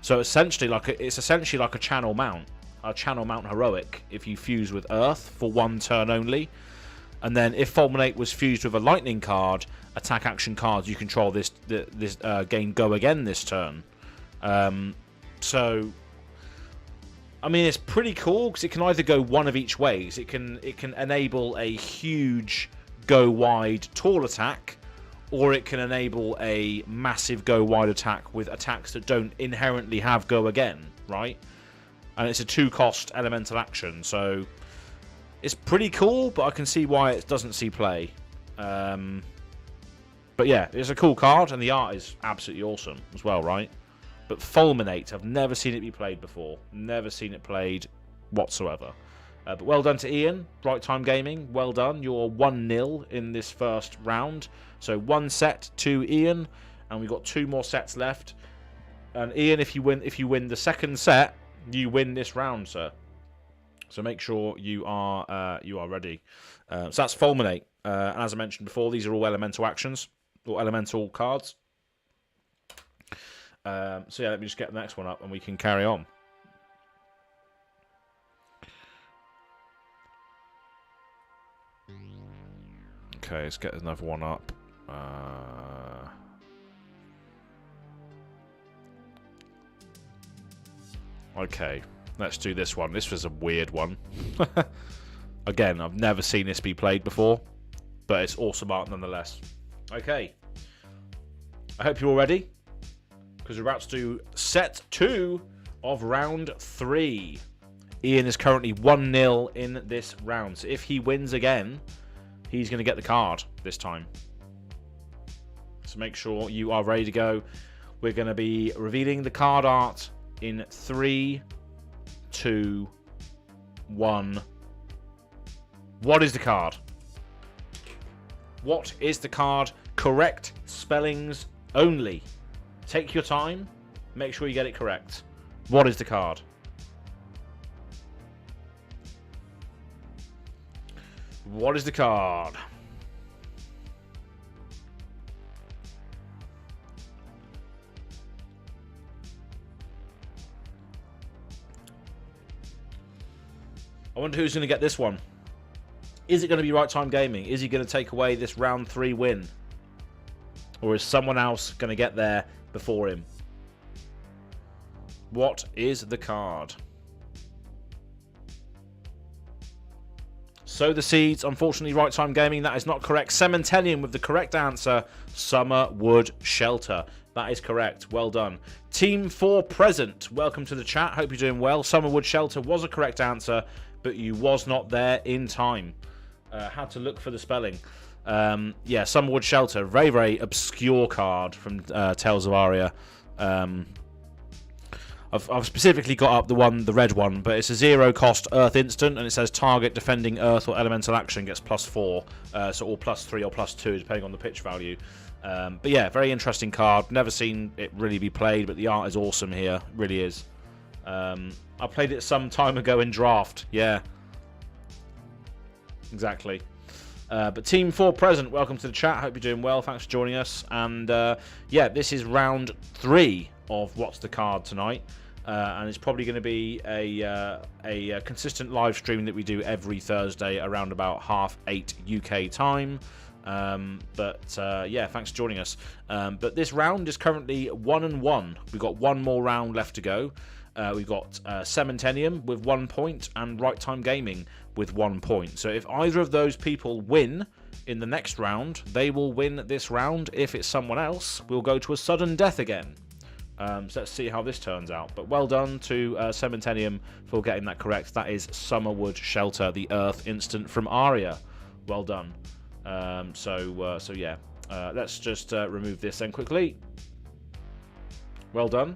So essentially, it's essentially like a channel mount heroic if you fuse with Earth for 1 turn only. And then if Fulminate was fused with a lightning card, attack action cards you control gain go again this turn. So I mean, it's pretty cool because it can either go one of each ways. It can enable a huge go wide tall attack, or it can enable a massive go wide attack with attacks that don't inherently have go again, right? And it's a 2-cost elemental action, so it's pretty cool, but I can see why it doesn't see play. But yeah, it's a cool card, and the art is absolutely awesome as well, right? But Fulminate, I've never seen it be played before. Never seen it played whatsoever. But well done to Ian, Right Time Gaming. Well done. You're 1-0 in this first round. So 1 set to Ian, and we've got 2 more sets left. And Ian, if you win the second set, you win this round, sir. So make sure you are ready. So that's Fulminate. And as I mentioned before, these are all elemental actions or elemental cards. So yeah, let me just get the next one up and we can carry on. Okay, let's get another one up. Okay, let's do this one. This was a weird one. Again, I've never seen this be played before, but it's awesome art nonetheless. Okay, I hope you're all ready, because we're about to do set 2 of round 3. Ian is currently 1-0 in this round, so if he wins again, he's going to get the card this time. So make sure you are ready to go. We're going to be revealing the card art in 3, 2, 1. What is the card? What is the card? Correct spellings only. Take your time. Make sure you get it correct. What is the card? What is the card? I wonder who's going to get this one. Is it going to be Right Time Gaming? Is he going to take away this round 3 win? Or is someone else going to get there before him? What is the card? Sow the seeds. Unfortunately, Right Time Gaming, that is not correct. Cementelium with the correct answer. Summerwood Shelter. That is correct. Well done. Team 4 Present. Welcome to the chat. Hope you're doing well. Summerwood Shelter was a correct answer, but you was not there in time. Had to look for the spelling. Yeah, Summerwood Shelter. Very, very obscure card from Tales of Aria. I've specifically got up the red one, but it's a 0-cost Earth instant, and it says target defending Earth or elemental action gets +4, so or +3 or +2, depending on the pitch value. But yeah, very interesting card. Never seen it really be played, but the art is awesome here. It really is. I played it some time ago in draft. Yeah, exactly. But Team 4 Present, welcome to the chat. Hope you're doing well. Thanks for joining us. And yeah, this is round 3 of What's the Card tonight. And it's probably going to be a consistent live stream that we do every Thursday around about 8:30 UK time. Yeah, thanks for joining us. But this round is currently 1-1. We've got one more round left to go. We've got Cementenium with 1 point and Right Time Gaming with 1 point. So if either of those people win in the next round, they will win this round. If it's someone else, we'll go to a sudden death again. So let's see how this turns out. But well done to Cementenium for getting that correct. That is Summerwood Shelter, the Earth instant from Aria. Well done. So yeah, let's just remove this then quickly. Well done.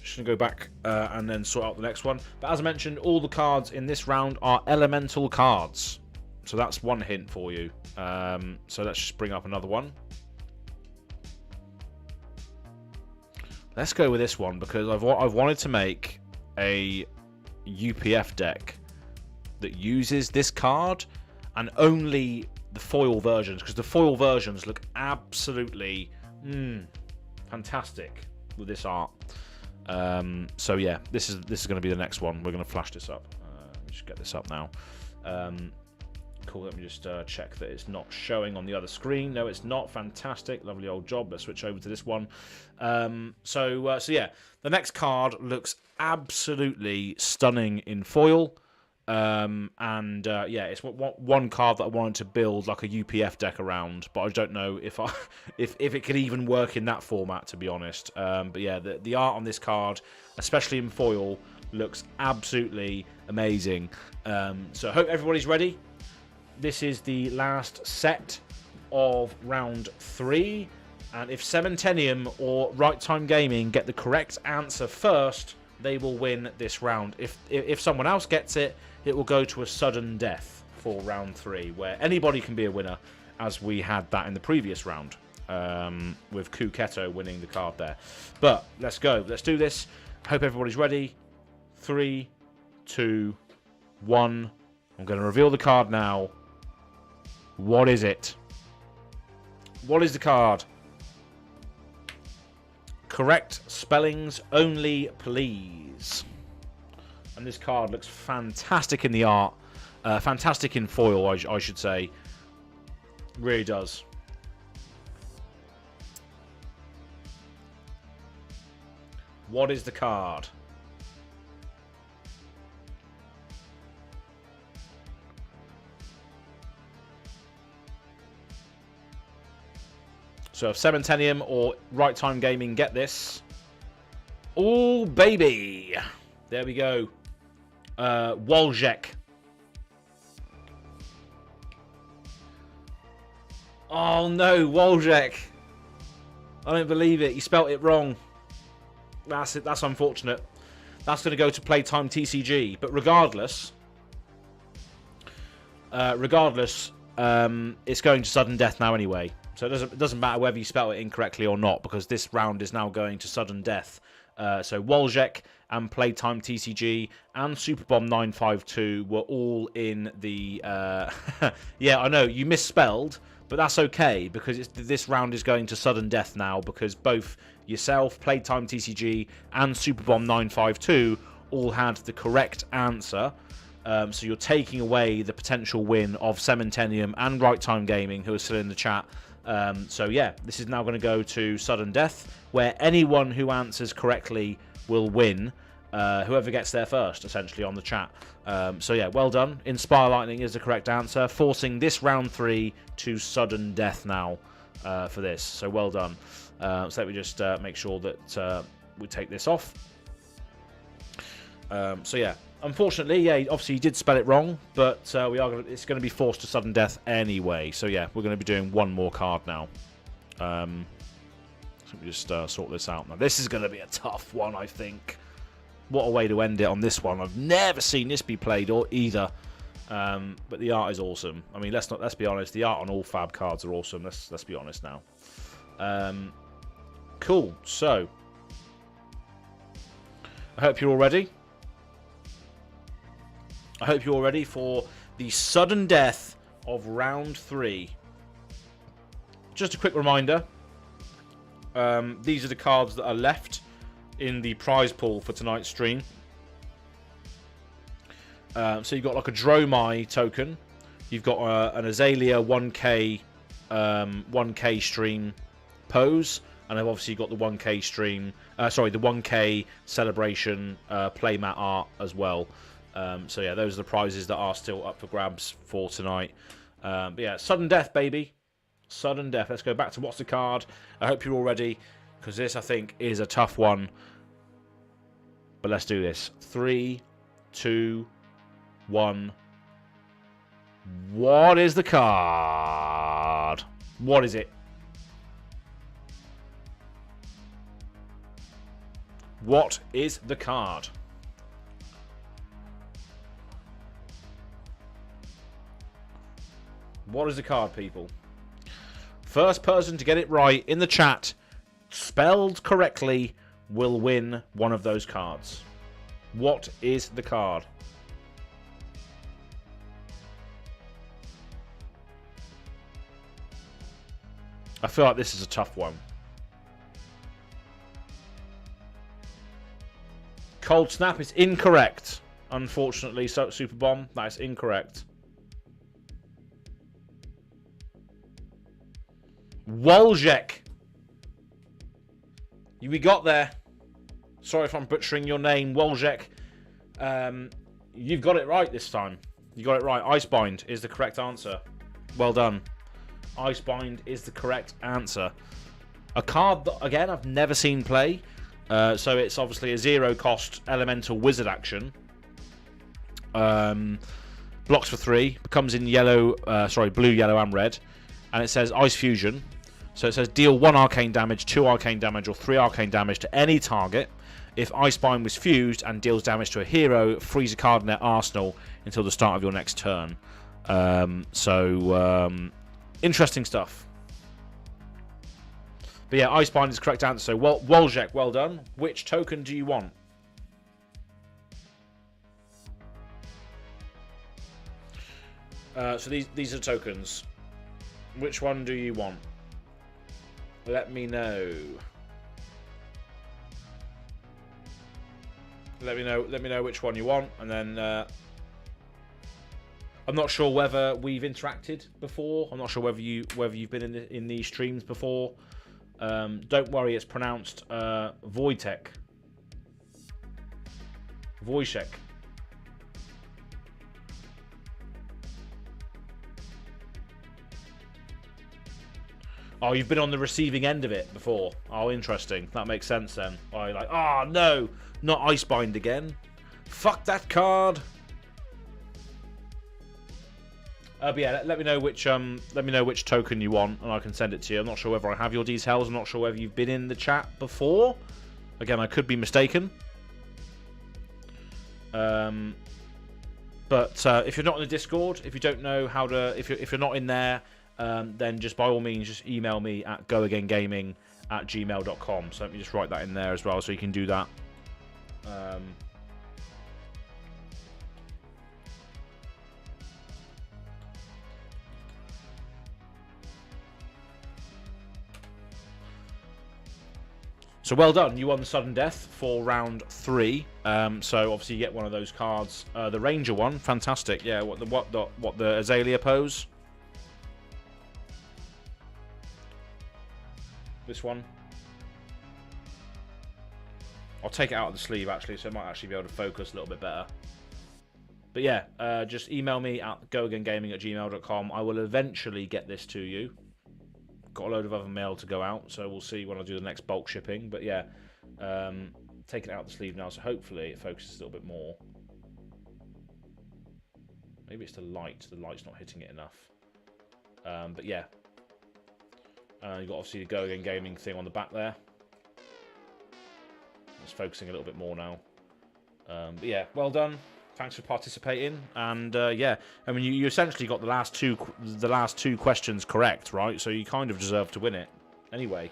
Just going to go back and then sort out the next one. But as I mentioned, all the cards in this round are elemental cards. So that's one hint for you. So let's just bring up another one. Let's go with this one because I've wanted to make a UPF deck that uses this card and only the foil versions, because the foil versions look absolutely fantastic with this art. So yeah, this is going to be the next one. We're going to flash this up. Let me just get this up now. Cool. Let me just check that it's not showing on the other screen. No, it's not. Fantastic, lovely old job. Let's switch over to this one. So yeah, the next card looks absolutely stunning in foil. Yeah, it's one card that I wanted to build like a UPF deck around, but I don't know if it could even work in that format, to be honest. But yeah, the art on this card, especially in foil, looks absolutely amazing. So I hope everybody's ready. This is the last set of round 3, and if Cementenium or Right Time Gaming get the correct answer first, they will win this round. If someone else gets it, it will go to a sudden death for round 3, where anybody can be a winner, as we had that in the previous round, with Kuketo winning the card there. But let's go. Let's do this. Hope everybody's ready. 3, 2, 1. I'm going to reveal the card now. What is it? What is the card? Correct spellings only, please. And this card looks fantastic in the art. Fantastic in foil, I should say. Really does. What is the card? So if Cementenium or Right Time Gaming get this... Oh, baby! There we go. Woljek. Oh no, Woljek. I don't believe it. You spelt it wrong. That's it. That's unfortunate. That's going to go to Playtime TCG. But regardless, it's going to sudden death now anyway. So it doesn't matter whether you spell it incorrectly or not, because this round is now going to sudden death. So Woljek and Playtime TCG and Superbomb 952 were all in the... yeah, I know, you misspelled, but that's okay, because this round is going to sudden death now, because both yourself, Playtime TCG, and Superbomb 952 all had the correct answer. So you're taking away the potential win of Cementenium and Right Time Gaming, who are still in the chat. So yeah, this is now going to go to sudden death, where anyone who answers correctly will win. Whoever gets there first, essentially, on the chat. So yeah, well done. Inspire Lightning is the correct answer, forcing this round 3 to sudden death now for this. So well done. So let me just make sure that we take this off. So yeah, unfortunately, yeah, obviously you did spell it wrong, but it's going to be forced to sudden death anyway. So yeah, we're going to be doing one more card now. So let me just sort this out. Now this is going to be a tough one, I think. What a way to end it on this one. I've never seen this be played or either. But the art is awesome. I mean, let's be honest. The art on all Fab cards are awesome. Let's be honest now. Cool. So I hope you're all ready. I hope you're all ready for the sudden death of round 3. Just a quick reminder. These are the cards that are left in the prize pool for tonight's stream. So you've got like a Dromai token. You've got an Azalea 1K stream pose, and I've obviously got the 1K stream. The 1K celebration playmat art as well. So yeah, those are the prizes that are still up for grabs for tonight. But yeah, sudden death, baby. Sudden death. Let's go back to what's the card. I hope you're all ready, because this, I think, is a tough one. But let's do this. 3, 2, 1. What is the card? What is it? What is the card? What is the card, people? First person to get it right in the chat, spelled correctly, will win one of those cards. What is the card? I feel like this is a tough one. Cold Snap is incorrect. Unfortunately, so Super Bomb, that is incorrect. Woljek. We got there. Sorry if I'm butchering your name, Woljek. You've got it right this time. You got it right. Icebind is the correct answer. Well done. Icebind is the correct answer. A card that, again, I've never seen play. So it's obviously a 0-cost elemental wizard action. Blocks for 3. Becomes in yellow, blue, yellow, and red. And it says Ice Fusion. So it says deal 1 arcane damage, 2 arcane damage, or 3 arcane damage to any target. If Icebind was fused and deals damage to a hero, freeze a card in their arsenal until the start of your next turn. Interesting stuff. But yeah, Icebind is the correct answer. So, Woljek, well done. Which token do you want? So these are tokens. Which one do you want? Let me know. Let me know which one you want, and then I'm not sure whether we've interacted before. I'm not sure whether you've been in these streams before. Don't worry, it's pronounced Wojtek. Wojciech. Oh, you've been on the receiving end of it before. Oh, interesting. That makes sense then. Oh, you're like, oh no, not Icebind again. Fuck that card. But yeah, let me know which token you want, and I can send it to you. I'm not sure whether I have your details. I'm not sure whether you've been in the chat before. Again, I could be mistaken. But if you're not in the Discord, if you don't know how to, if you're not in there, then just by all means just email me at goagaingaming@gmail.com. So let me just write that in there as well, so you can do that. So well done, you won the sudden death for round 3. So obviously you get one of those cards, the Ranger one, fantastic. Yeah, what the Azalea pose. This one. I'll take it out of the sleeve actually, so I might actually be able to focus a little bit better. But yeah, just email me at goagaingaming@gmail.com. I will eventually get this to you. Got a load of other mail to go out, so we'll see when I do the next bulk shipping. But yeah, taking it out of the sleeve now, so hopefully it focuses a little bit more. Maybe it's the light. The light's not hitting it enough. But yeah. You've got obviously the Go Again Gaming thing on the back there. It's focusing a little bit more now. But yeah, well done. Thanks for participating. And yeah, I mean, you essentially got the last two questions correct, right? So you kind of deserve to win it. Anyway,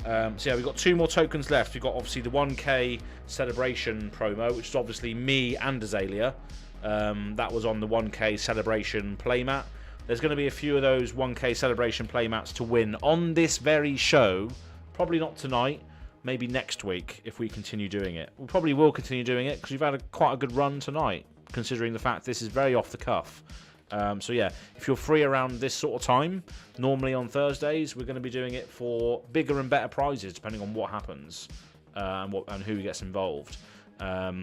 so yeah, we've got 2 more tokens left. We've got obviously the 1K celebration promo, which is obviously me and Azalea. That was on the 1K celebration playmat. There's going to be a few of those 1K celebration playmats to win on this very show. Probably not tonight. Maybe next week if we continue doing it. We probably will continue doing it because we've had quite a good run tonight, considering the fact this is very off the cuff. So yeah, if you're free around this sort of time, normally on Thursdays, we're going to be doing it for bigger and better prizes, depending on what happens and who gets involved. Yeah,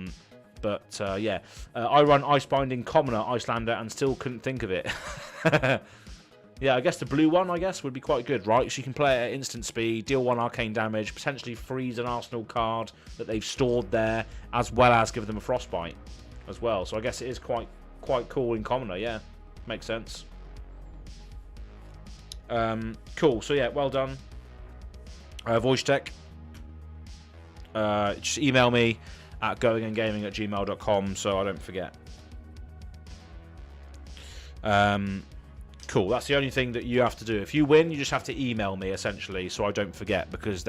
I run Icebinding Commoner, Icelander, and still couldn't think of it. Yeah, I guess the blue one, would be quite good, right? So you can play it at instant speed, deal 1 arcane damage, potentially freeze an Arsenal card that they've stored there, as well as give them a frostbite as well. So I guess it is quite cool in Commoner, yeah. Makes sense. Cool, so yeah, well done. Voice Tech. Just email me at goingandgaming@gmail.com so I don't forget. Cool, that's the only thing that you have to do. If you win, you just have to email me, essentially, so I don't forget, because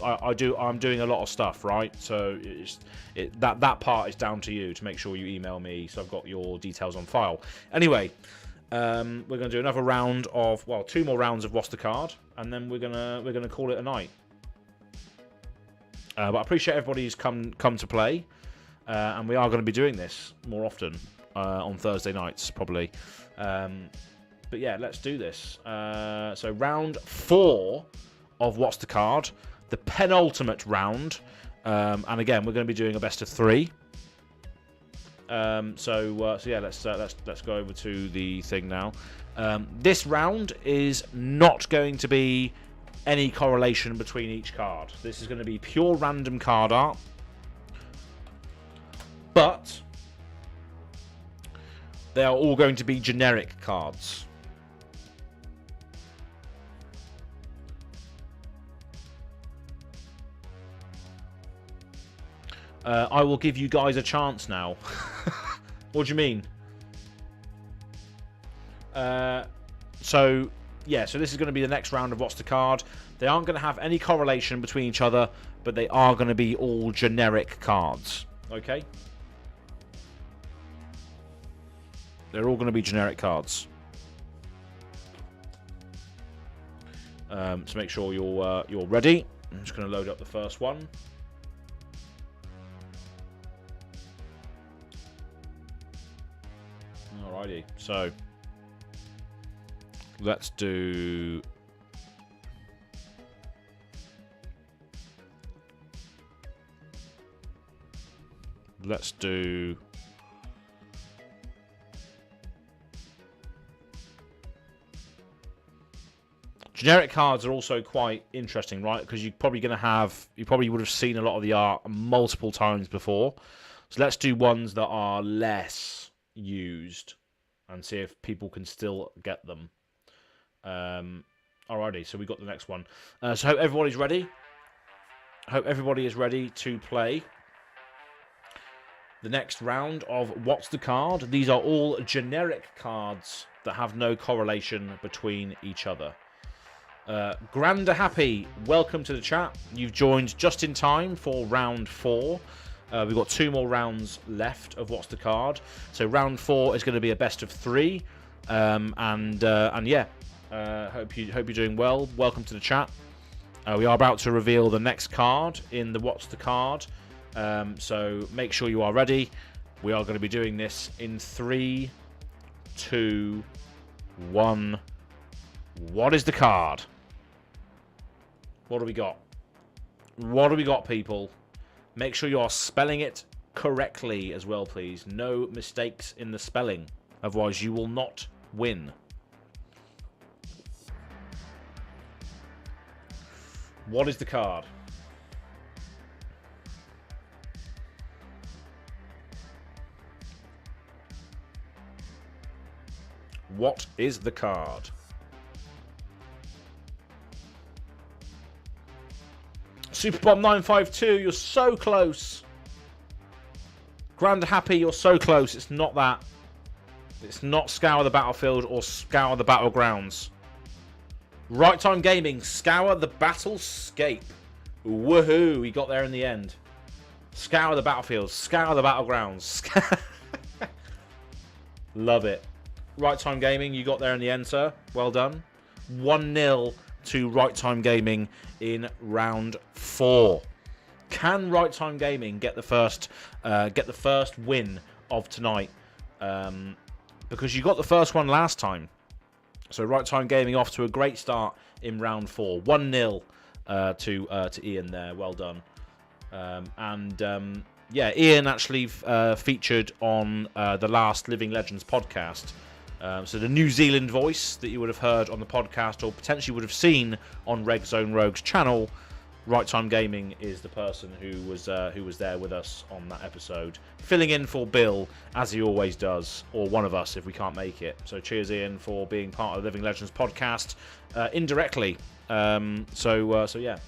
I'm doing a lot of stuff, right? So that part is down to you to make sure you email me, so I've got your details on file. Anyway, we're going to do another round of, well, 2 more rounds of What's the Card, and then we're gonna call it a night. But I appreciate everybody's come to play, and we are going to be doing this more often on Thursday nights, probably. But yeah, let's do this. So round 4 of What's the Card, the penultimate round, and again we're going to be doing a best of 3. So yeah, let's go over to the thing now. This round is not going to be any correlation between each card. This is going to be pure random card art, but they are all going to be generic cards. I will give you guys a chance now. What do you mean? So this is going to be the next round of What's the Card. They aren't going to have any correlation between each other, but they are going to be all generic cards. Okay? They're all going to be generic cards. So make sure you're ready. I'm just going to load up the first one. Alrighty, so let's do generic cards are also quite interesting, right? Because you probably would have seen a lot of the art multiple times before. So let's do ones that are less used and see if people can still get them. Alrighty, so we got the next one. So hope everybody's ready. Hope everybody is ready to play the next round of What's the Card. These are all generic cards that have no correlation between each other. Grander Happy, welcome to the chat. You've joined just in time for round 4. We've got 2 more rounds left of What's the Card. So round 4 is going to be a best of 3. And yeah, hope you're doing well. Welcome to the chat. We are about to reveal the next card in the What's the Card. So make sure you are ready. We are going to be doing this in 3, 2, 1. What is the card? What do we got? What do we got, people? Make sure you are spelling it correctly as well, please. No mistakes in the spelling. Otherwise, you will not win. What is the card? What is the card? Superbomb 952, you're so close. Grand Happy, you're so close. It's not that. It's not Scour the Battlefield or Scour the Battlegrounds. Right Time Gaming, Scour the Battlescape. Woohoo, we got there in the end. Scour the Battlefield, Scour the Battlegrounds. Love it. Right Time Gaming, you got there in the end, sir. Well done. 1-0 to Right Time Gaming in round 4. Can Right Time Gaming get the first win of tonight? because you got the first one last time. So Right Time Gaming off to a great start in round 4. 1-0 to Ian there. Well done. Yeah, Ian actually featured on the last Living Legends podcast. So the New Zealand voice that you would have heard on the podcast or potentially would have seen on Reg Zone Rogue's channel, Right Time Gaming is the person who was there with us on that episode, filling in for Bill as he always does, or one of us if we can't make it. So cheers, Ian, for being part of the Living Legends podcast indirectly. So yeah,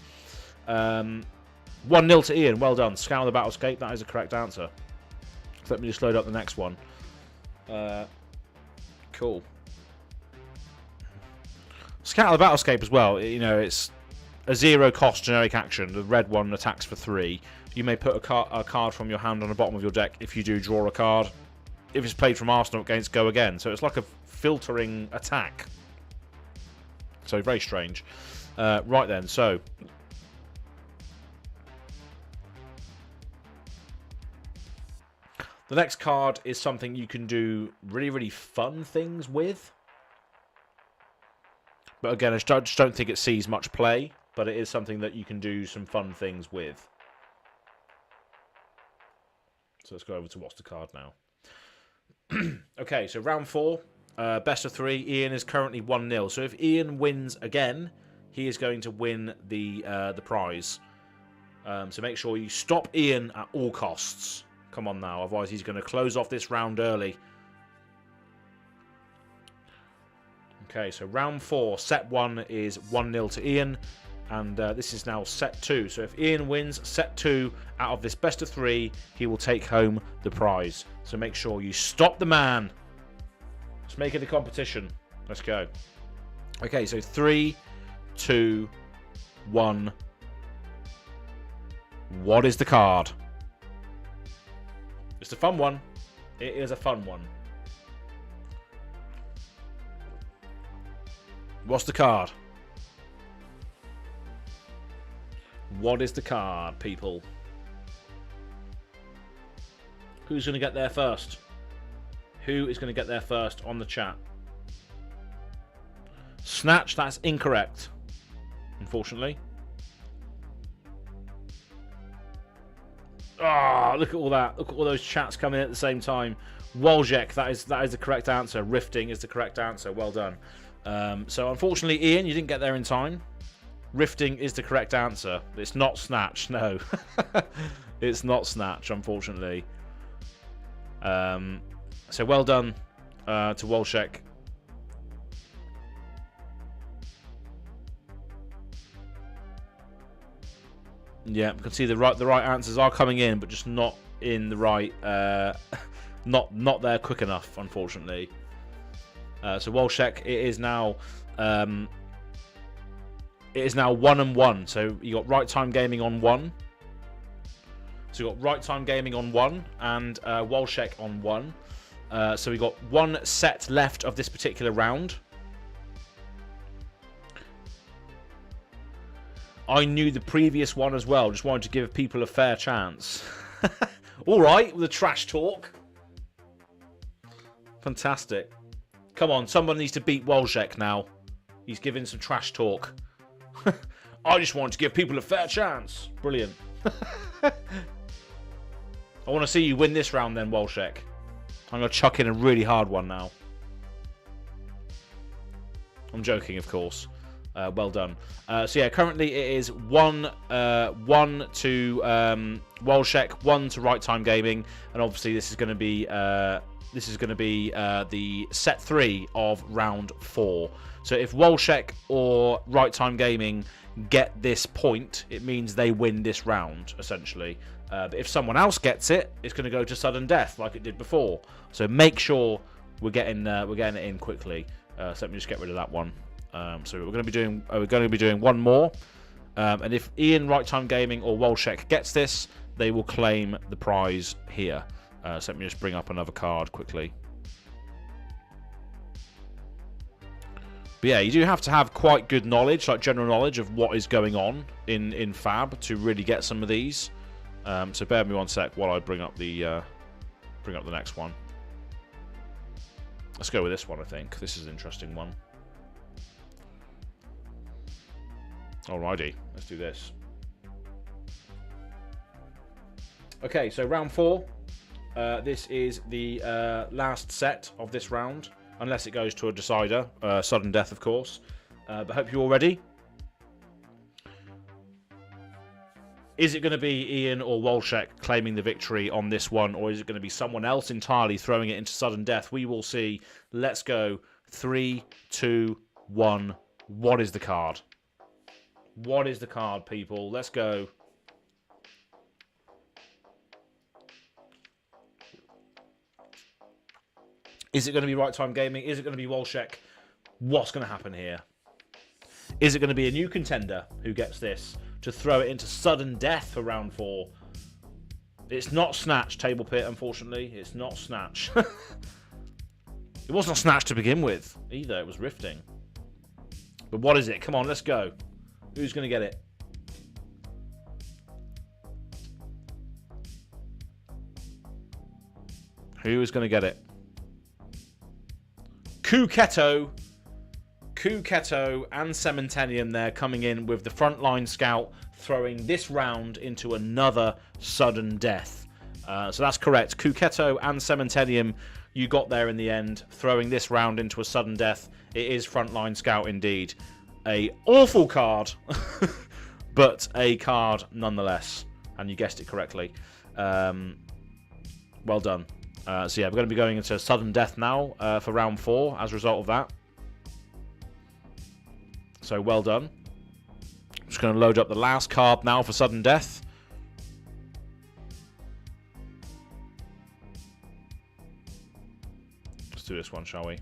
1-0 to Ian. Well done. Scour the Battlescape. That is a correct answer. So let me just load up the next one. Cool. Scour the Battlescape as well. You know, it's a 0-cost generic action. The red one attacks for 3. You may put a card from your hand on the bottom of your deck. If you do, draw a card. If it's played from Arsenal against, go again. So it's like a filtering attack. So very strange. Right then, so the next card is something you can do really, really fun things with. But again, I just don't think it sees much play. But it is something that you can do some fun things with. So let's go over to what's the card now. Okay, so round 4, best of 3. Ian is currently 1-0. So if Ian wins again, he is going to win the prize. So make sure you stop Ian at all costs. Come on now, otherwise he's going to close off this round early. Okay, so round 4, set 1 is 1-0 to Ian. And this is now set 2. So if Ian wins set 2 out of this best of 3, he will take home the prize. So make sure you stop the man. Let's make it a competition. Let's go. Okay, so 3, 2, 1. What is the card? It's a fun one. It is a fun one. What's the card? What is the card, people? Who's going to get there first? Who is going to get there first on the chat? Snatch, that's incorrect. Unfortunately. Ah, look at all that. Look at all those chats coming in at the same time. Woljek, that is the correct answer. Rifting is the correct answer. Well done. So unfortunately, Ian, you didn't get there in time. Rifting is the correct answer. It's not Snatch, no. It's not Snatch, unfortunately. So well done to Wolshek. Yeah, you can see the right answers are coming in, but just not in the right, not there quick enough, unfortunately. So Wolshek, it is now 1-1. So you got Right Time Gaming on 1. So you got Right Time Gaming on 1 and Wolshek on 1. So we got 1 set left of this particular round. I knew the previous one as well. Just wanted to give people a fair chance. All right, with the trash talk. Fantastic. Come on, someone needs to beat Wolshek now. He's giving some trash talk. I just wanted to give people a fair chance. Brilliant. I want to see you win this round then, Wolshek. I'm going to chuck in a really hard one now. I'm joking, of course. Well done. So yeah, currently it is 1 to Wolshek, 1 to Right Time Gaming, and obviously this is going to be the set 3 of round 4. So if Wolshek or Right Time Gaming get this point, it means they win this round, essentially. But if someone else gets it, it's going to go to sudden death like it did before. So make sure we're getting it in quickly. So let me just get rid of that one. So we're going to be doing one more. And if Ian, Right Time Gaming, or Wolshek gets this, they will claim the prize here. So let me just bring up another card quickly. But yeah, you do have to have quite good knowledge, like general knowledge of what is going on in Fab to really get some of these. So bear with me one sec while I bring up the next one. Let's go with this one, I think. This is an interesting one. Alrighty, let's do this. Okay, so round 4. This is the last set of this round, unless it goes to a decider. Sudden death, of course. But hope you're all ready. Is it going to be Ian or Walshek claiming the victory on this one, or is it going to be someone else entirely throwing it into sudden death? We will see. Let's go. 3, 2, 1. What is the card? What is the card, people? Let's go. Is it going to be Right Time Gaming? Is it going to be Walshek? What's going to happen here? Is it going to be a new contender who gets this to throw it into sudden death for round 4? It's not Snatch, Table Pit, unfortunately. It's not Snatch. It wasn't Snatch to begin with, either. It was Rifting. But what is it? Come on, let's go. Who's going to get it? Who is going to get it? Kuketo and Cementenium there coming in with the frontline scout, throwing this round into another sudden death. So that's correct. Kuketo and Cementenium, you got there in the end, throwing this round into a sudden death. It is frontline scout indeed. A awful card, but a card nonetheless. And you guessed it correctly. Well done. So yeah, we're going to be going into sudden death now for round 4 as a result of that. So well done. I'm just going to load up the last card now for sudden death. Let's do this one, shall we?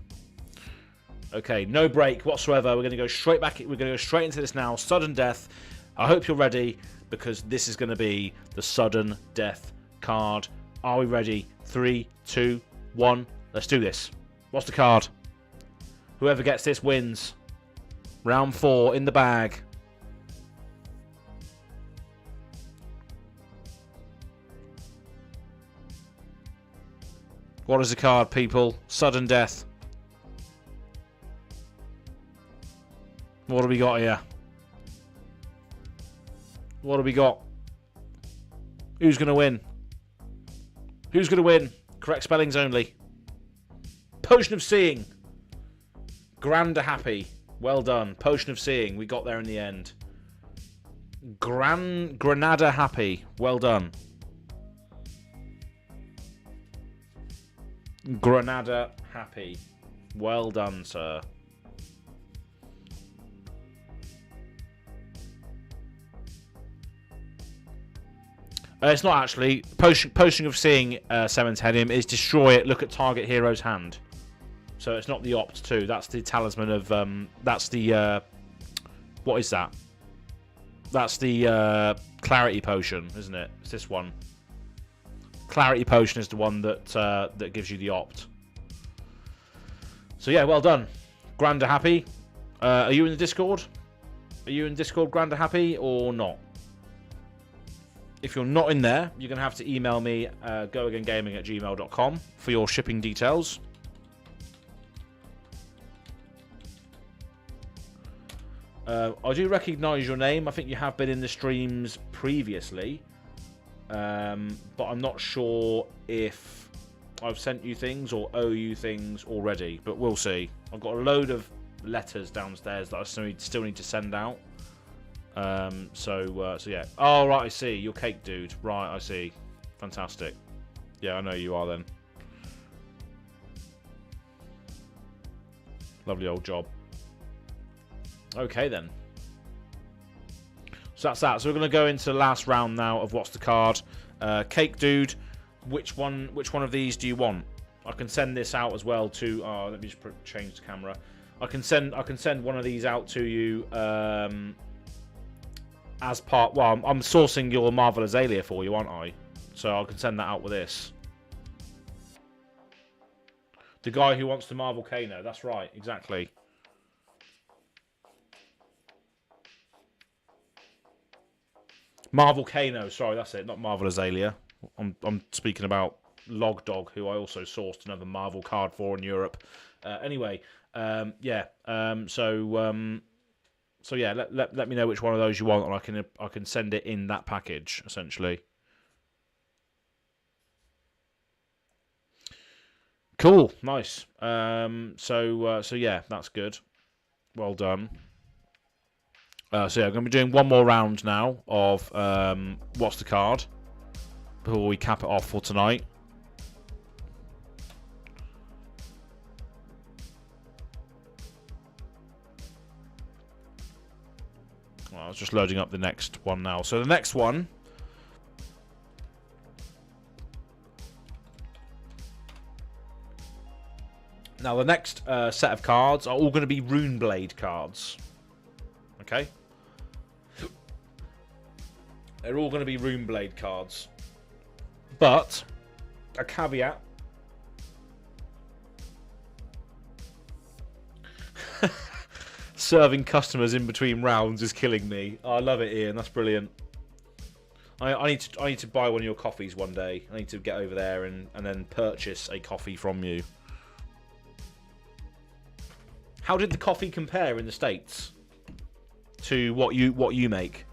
Okay, no break whatsoever. We're going to go straight back. We're going to go straight into this now. Sudden death. I hope you're ready, because this is going to be the sudden death card. Are we ready? 3, 2, 1. Let's do this. What's the card? Whoever gets this wins. Round 4 in the bag. What is the card, people? Sudden death. What do we got here? What do we got? Who's going to win? Who's going to win? Correct spellings only. Potion of Seeing. Grander Happy. Well done. Potion of Seeing. We got there in the end. Granada Happy. Well done. Granada Happy. Well done, sir. It's not actually. Potion of Seeing Cementenium is destroy it, look at target hero's hand. So it's not the Opt 2. That's the talisman of... that's the... what is that? That's the Clarity Potion, isn't it? It's this one. Clarity Potion is the one that that gives you the Opt. So yeah, well done. Grander Happy. Are you in the Discord? Are you in Discord, Grander Happy, or not? If you're not in there, you're going to have to email me, goagaingaming@gmail.com, for your shipping details. I do recognise your name. I think you have been in the streams previously. But I'm not sure if I've sent you things or owe you things already. But we'll see. I've got a load of letters downstairs that I still need to send out. So yeah. Oh, right, I see. You're Cake Dude. Right, I see. Fantastic. Yeah, I know you are then. Lovely old job. Okay, then. So that's that. So we're going to go into the last round now of What's the Card. Cake Dude, which one of these do you want? I can send this out as well to... let me just change the camera. I can send one of these out to you... as part... Well, I'm sourcing your Marvel Azalea for you, aren't I? So I can send that out with this. The guy who wants the Marvel Kano. That's right, exactly. Marvel Kano, sorry, that's it. Not Marvel Azalea. I'm speaking about Log Dog, who I also sourced another Marvel card for in Europe. Anyway, yeah. So yeah, let me know which one of those you want, and I can send it in that package essentially. Cool, nice. So yeah, that's good. Well done. So yeah, I'm going to be doing one more round now of what's the card before we cap it off for tonight. Well, I was just loading up the next one now. So the next one. Now the next set of cards are all going to be Runeblade cards. Okay. They're all going to be Runeblade cards. But, a caveat. Serving customers in between rounds is killing me. Oh, I love it, Ian. That's brilliant. I need to buy one of your coffees one day. I need to get over there and then purchase a coffee from you. How did the coffee compare in the States to what you make?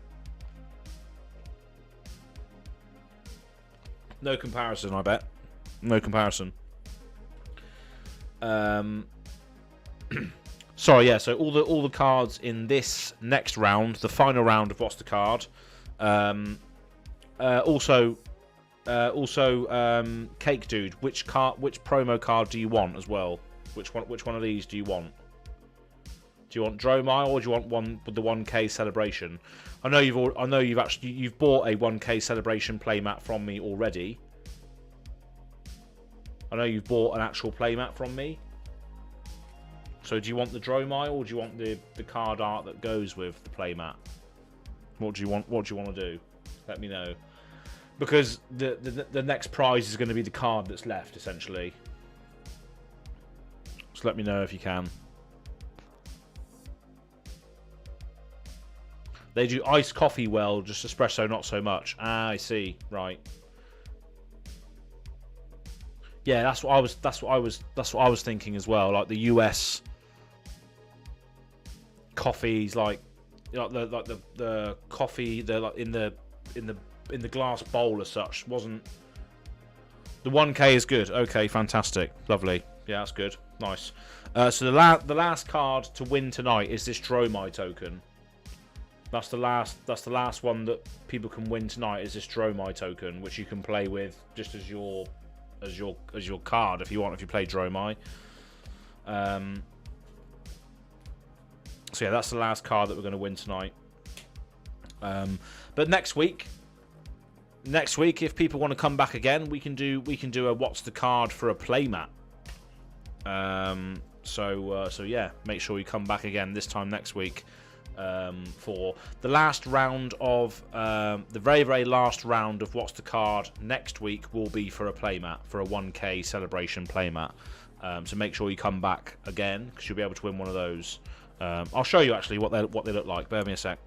No comparison, I bet. No comparison. Sorry, yeah. So all the cards in this next round, the final round of what's the card. Also, Cake Dude. Which promo card do you want as well? Which one of these do you want? Do you want Dromai or do you want one with the 1K celebration? I know you've bought a 1K celebration playmat from me already. I know you've bought an actual playmat from me. So do you want the Dromai or do you want the card art that goes with the playmat? What do you want to do? Let me know. Because the next prize is going to be the card that's left, essentially. So let me know if you can. They do iced coffee well, just espresso not so much. Ah, I see. Right. Yeah, that's what I was thinking as well. Like the US coffees, like the coffee, in the glass bowl as such wasn't. The 1K is good. Okay, fantastic, lovely. Yeah, that's good. Nice. So the last card to win tonight is this Dromai token. That's the last one that people can win tonight. Is this Dromai token, which you can play with just as your card if you want. If you play Dromai. So yeah, that's the last card that we're going to win tonight. But next week, if people want to come back again, we can do a what's the card for a playmat. So yeah, make sure you come back again this time next week. For the last round of the very last round of what's the card next week will be for a playmat, for a 1K celebration playmat. So make sure you come back again because you'll be able to win one of those. I'll show you actually what they look like. Bear with me a sec.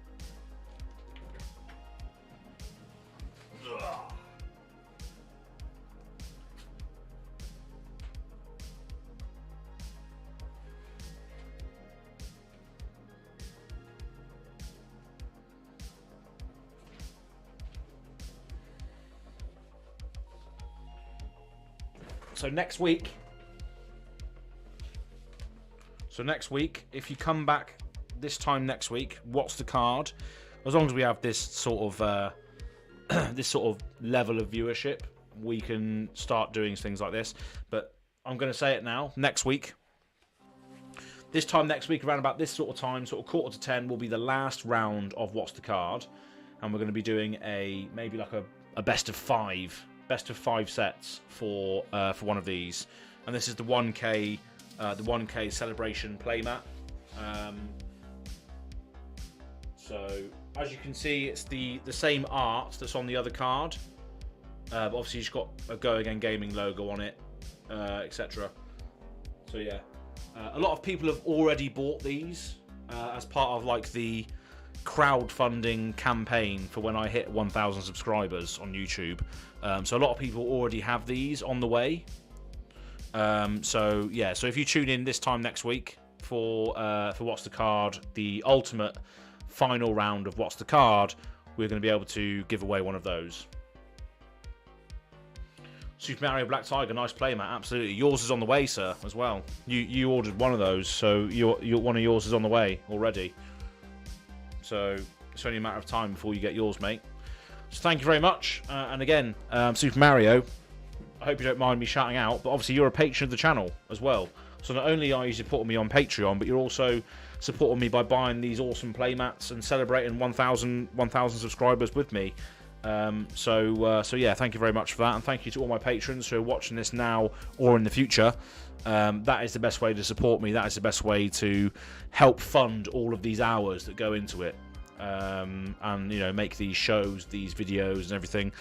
So next week, if you come back this time next week, what's the card? As long as we have this sort of level of viewership, we can start doing things like this. But I'm going to say it now. Next week, this time next week, around about this sort of time, sort of 9:45, will be the last round of what's the card, and we're going to be doing maybe like a best of five sets for one of these, and this is the 1K celebration playmat. So as you can see, it's the same art that's on the other card, but obviously it's got a Go Again Gaming logo on it, etc. So yeah, a lot of people have already bought these as part of like the crowdfunding campaign for when I hit 1,000 subscribers on YouTube. So a lot of people already have these on the way. So yeah, so if you tune in this time next week for What's the Card, the ultimate final round of What's the Card, we're going to be able to give away one of those. Super Mario Black Tiger, nice play, Matt. Absolutely, yours is on the way, sir, as well. You ordered one of those, so one of yours is on the way already. So it's only a matter of time before you get yours, mate. So thank you very much. And again, Super Mario, I hope you don't mind me shouting out, but obviously you're a patron of the channel as well. So not only are you supporting me on Patreon, but you're also supporting me by buying these awesome playmats and celebrating 1,000 subscribers with me. So yeah, thank you very much for that, and thank you to all my patrons who are watching this now or in the future. That is the best way to support me. That is the best way to help fund all of these hours that go into it, and you know, make these shows, these videos, and everything.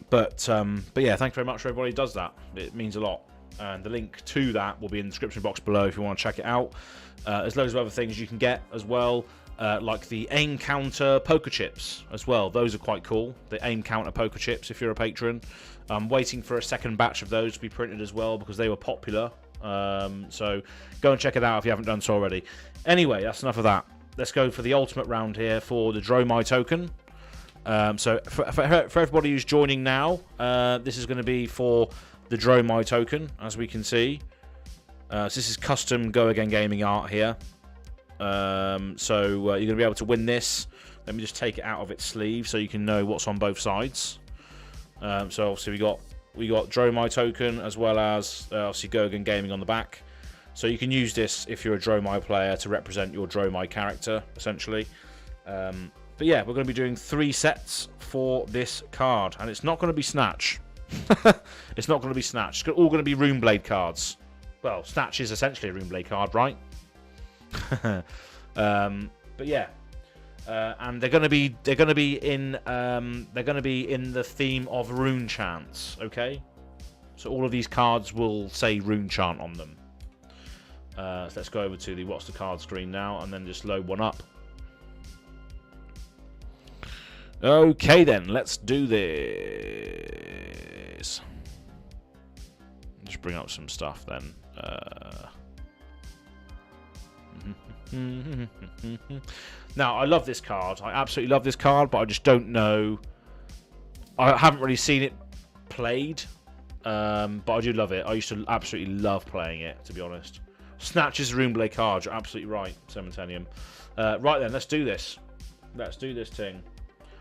But yeah, thank you very much for everybody who does that. It means a lot. And the link to that will be in the description box below if you want to check it out. There's loads of other things you can get as well, like the aim counter poker chips as well. Those are quite cool, the aim counter poker chips, if you're a patron. I'm waiting for a second batch of those to be printed as well because they were popular. So go and check it out if you haven't done so already. Anyway, that's enough of that. Let's go for the ultimate round here for the Dromai token. So for everybody who's joining now, this is going to be for the Dromai token, as we can see. So this is custom Go Again Gaming art here. So you're going to be able to win this. Let me just take it out of its sleeve so you can know what's on both sides. So obviously we got Dromai token as well as obviously Go Again Gaming on the back. So you can use this if you're a Dromai player to represent your Dromai character, essentially. But yeah, we're going to be doing 3 sets for this card, and it's not going to be Snatch. It's not going to be Snatch. It's all going to be Runeblade cards. Well, Snatch is essentially a Runeblade card, right? But yeah, and they're going to be in the theme of rune chants. Okay, so all of these cards will say rune chant on them. So let's go over to the What's the Card screen now, and then just load one up. Okay then, let's do this. Just bring up some stuff then. Now, I love this card. I absolutely love this card, but I just don't know. I haven't really seen it played, but I do love it. I used to absolutely love playing it, to be honest. Snatch is a Runeblade card. You're absolutely right, Cementenium. Right then, let's do this. Let's do this thing.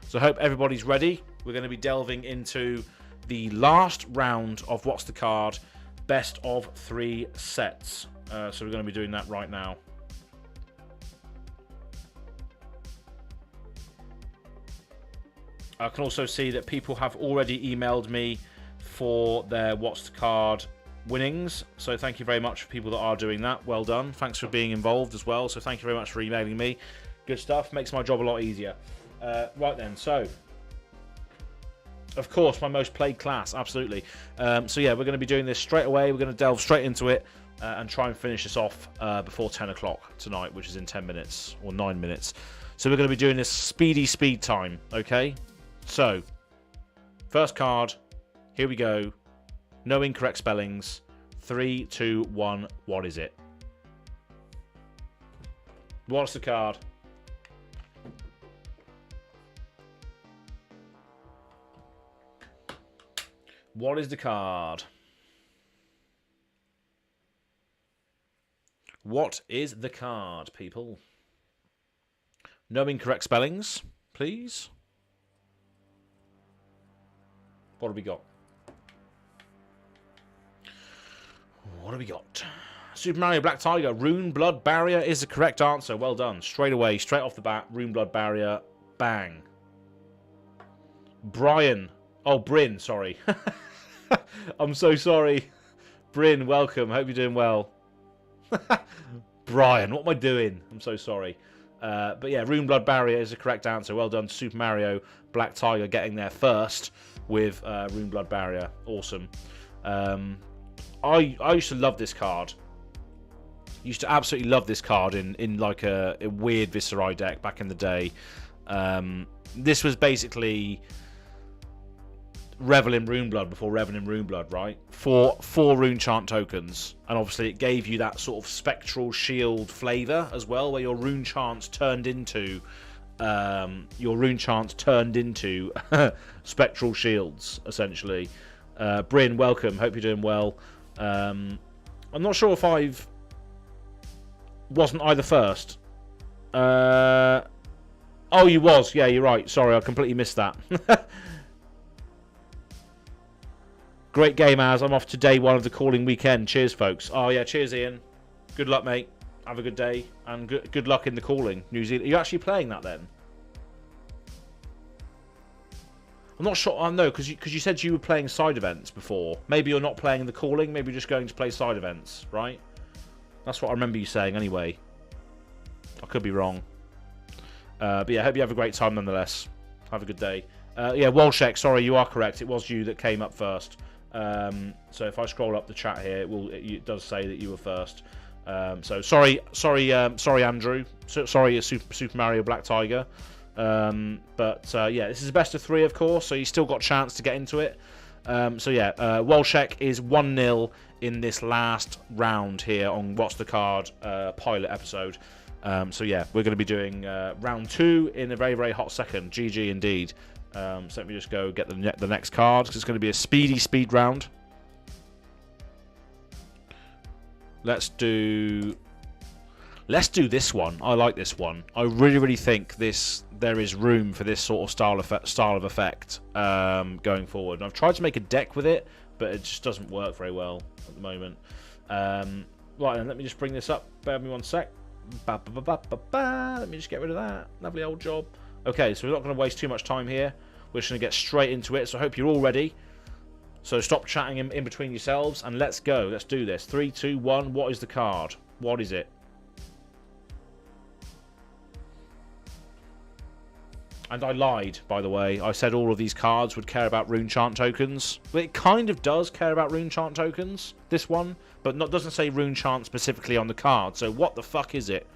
So I hope everybody's ready. We're going to be delving into the last round of What's the Card, best of 3 sets. So we're going to be doing that right now. I can also see that people have already emailed me for their What's the Card winnings. So thank you very much for people that are doing that. Well done. Thanks for being involved as well. So thank you very much for emailing me. Good stuff. Makes my job a lot easier. Right then, so of course my most played class, absolutely. So yeah, we're going to be doing this straight away. We're going to delve straight into it and try and finish this off before 10 o'clock tonight, which is in 10 minutes or 9 minutes. So we're going to be doing this speed time. Okay, so first card, here we go. No incorrect spellings. 3, 2, 1. What is it? What's the card? What is the card? What is the card, people? No incorrect spellings, please. What have we got? What have we got? Super Mario Black Tiger. Rune Blood Barrier is the correct answer. Well done. Straight away, straight off the bat. Rune Blood Barrier. Bang. Brian. Oh, Bryn, sorry. I'm so sorry. Bryn, welcome. Hope you're doing well. Brian, what am I doing? I'm so sorry. But yeah, Rune Blood Barrier is the correct answer. Well done, Super Mario Black Tiger, getting there first with Rune Blood Barrier. Awesome. I used to love this card. Used to absolutely love this card in like a weird Viserai deck back in the day. This was basically Revel in Runeblood before Revel in Runeblood, right? Four rune chant tokens, and obviously it gave you that sort of spectral shield flavour as well, where your rune chants turned into spectral shields, essentially. Bryn, welcome. Hope you're doing well. I'm not sure if wasn't I the first? Oh, you was. Yeah, you're right. Sorry, I completely missed that. Great game, Az. I'm off to day one of the calling weekend. Cheers, folks. Oh, yeah. Cheers, Ian. Good luck, mate. Have a good day. And good luck in the calling. New Zealand. Are you actually playing that, then? I'm not sure. I know, because you said you were playing side events before. Maybe you're not playing the calling. Maybe you're just going to play side events, right? That's what I remember you saying, anyway. I could be wrong. But yeah, I hope you have a great time, nonetheless. Have a good day. Yeah, Walshek, sorry, you are correct. It was you that came up first. So if I scroll up the chat here, it does say that you were first. So sorry, Andrew. Sorry, Super Mario Black Tiger. But yeah, this is a best of 3, of course, so you still got a chance to get into it. So yeah, Walshek is 1-0 in this last round here on What's the Card pilot episode. So yeah, we're going to be doing round 2 in a very, very hot second. GG indeed. So let me just go get the next card, because it's going to be a speed round. Let's do this one. I like this one. I really think there is room for this sort of style of effect going forward. And I've tried to make a deck with it, but it just doesn't work very well at the moment. Right, then let me just bring this up. Bear with me one sec. Let me just get rid of that. Lovely old job. Okay, so we're not going to waste too much time here. We're just going to get straight into it. So I hope you're all ready. So stop chatting in between yourselves and let's go. Let's do this. 3, 2, 1. What is the card? What is it? And I lied, by the way. I said all of these cards would care about rune chant tokens. Well, it kind of does care about rune chant tokens, this one, but doesn't say rune chant specifically on the card. So what the fuck is it?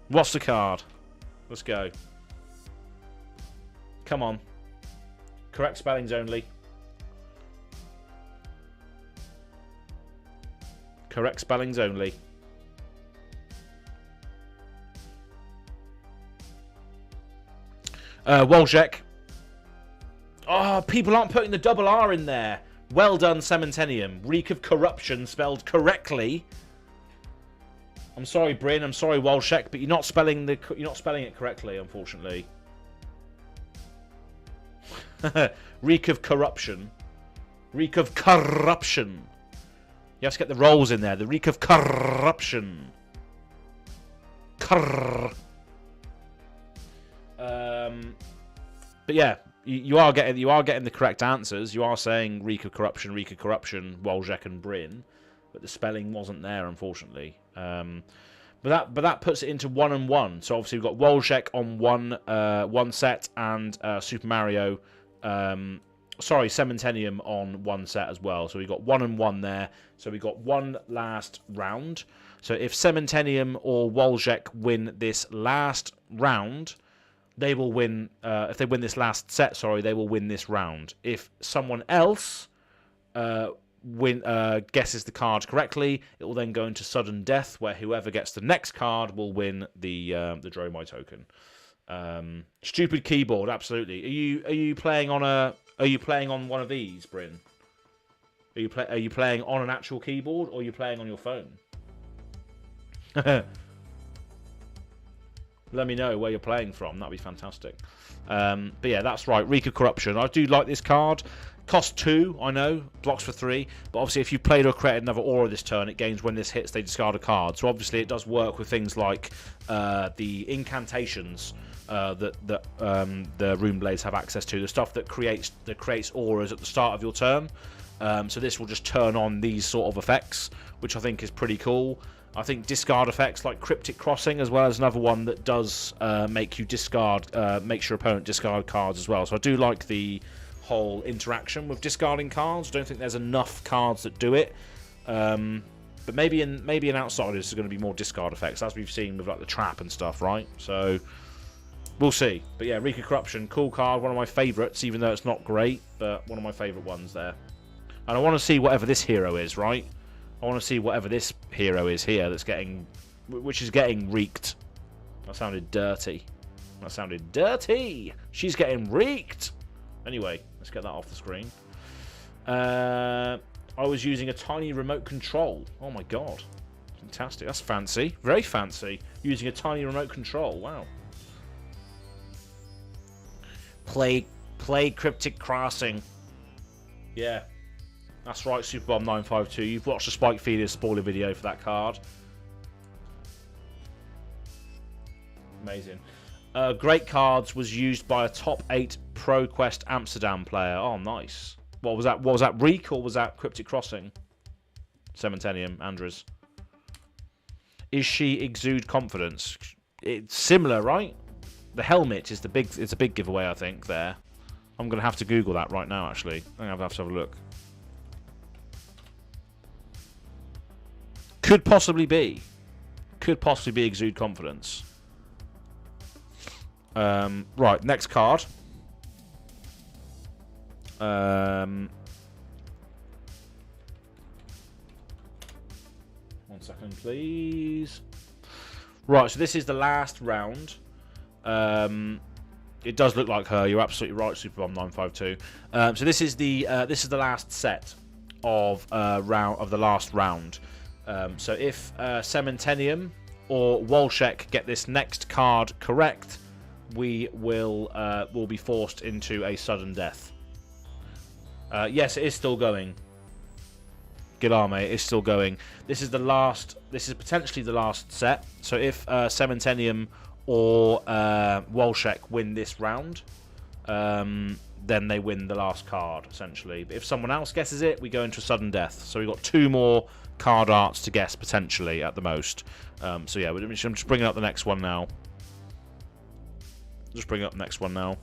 What's the card? Let's go. Come on. Correct spellings only. Correct spellings only. Wolzek. Oh, people aren't putting the double R in there. Well done, Cementenium. Reek of corruption spelled correctly. I'm sorry, Bryn. I'm sorry, Wolzek, but you're not spelling it correctly, unfortunately. Reek of corruption. Reek of corruption. You have to get the rolls in there. The reek of corruption. But yeah, you are getting the correct answers. You are saying reek of corruption, Wolzek and Bryn, but the spelling wasn't there, unfortunately. But that puts it into 1 and 1. So obviously we've got Wolzek on one set and Super Mario. Sorry, Cementenium on one set as well. So we got 1 and 1 there. So we got one last round. So if Cementenium or Wolzek win this last round, they will win. If they win this last set, sorry, they will win this round. If someone else guesses the card correctly, it will then go into sudden death, where whoever gets the next card will win the Dromai token. Stupid keyboard, absolutely. Are you playing on one of these, Bryn? Are you playing on an actual keyboard, or are you playing on your phone? Let me know where you're playing from. That'd be fantastic. But yeah, that's right. Reek of Corruption. I do like this card. Cost 2, I know. Blocks for 3. But obviously, if you've played or created another aura this turn, it gains when this hits, they discard a card. So obviously, it does work with things like the incantations that the Rune Blades have access to. The stuff that creates auras at the start of your turn. So this will just turn on these sort of effects, which I think is pretty cool. I think discard effects like Cryptic Crossing as well as another one that does make you discard, makes your opponent discard cards as well. So I do like the whole interaction with discarding cards. I don't think there's enough cards that do it. But maybe in Outsiders is going to be more discard effects, as we've seen with like the trap and stuff, right? So we'll see. But yeah, Rika Corruption, cool card, one of my favourites, even though it's not great, but one of my favourite ones there. And I want to see whatever this hero is, right? I want to see whatever this hero is here which is getting reeked. That sounded dirty. That sounded dirty. She's getting reeked. Anyway, let's get that off the screen. I was using a tiny remote control. Oh my god. Fantastic. That's fancy. Very fancy. Using a tiny remote control. Wow. Play Cryptic Crossing. Yeah. That's right, Superbomb 952. You've watched the Spike Feeders spoiler video for that card. Amazing. Great Cards was used by a top 8 ProQuest Amsterdam player. Oh, nice. What was that? What was that? Reek or was that Cryptic Crossing? Cementenium, Andres. Is she exude confidence? It's similar, right? The helmet is it's a big giveaway, I think, there. I'm going to have to Google that right now, actually. I'm going to have to have a look. Could possibly be. Could possibly be exude confidence. Right, next card. 1 second, please. Right, so this is the last round. It does look like her. You're absolutely right, Superbomb 952. So this is the last set of the last round. So if Cementenium or Wolshek get this next card correct, we will be forced into a sudden death. Yes, it is still going. Gilame, it is still going. This is potentially the last set. So if Cementenium or Wolshek win this round, then they win the last card, essentially. But if someone else guesses it, we go into sudden death. So we've got 2 more card arts to guess, potentially, at the most. So yeah, I'm just bringing up the next one now. Just bring up the next one now.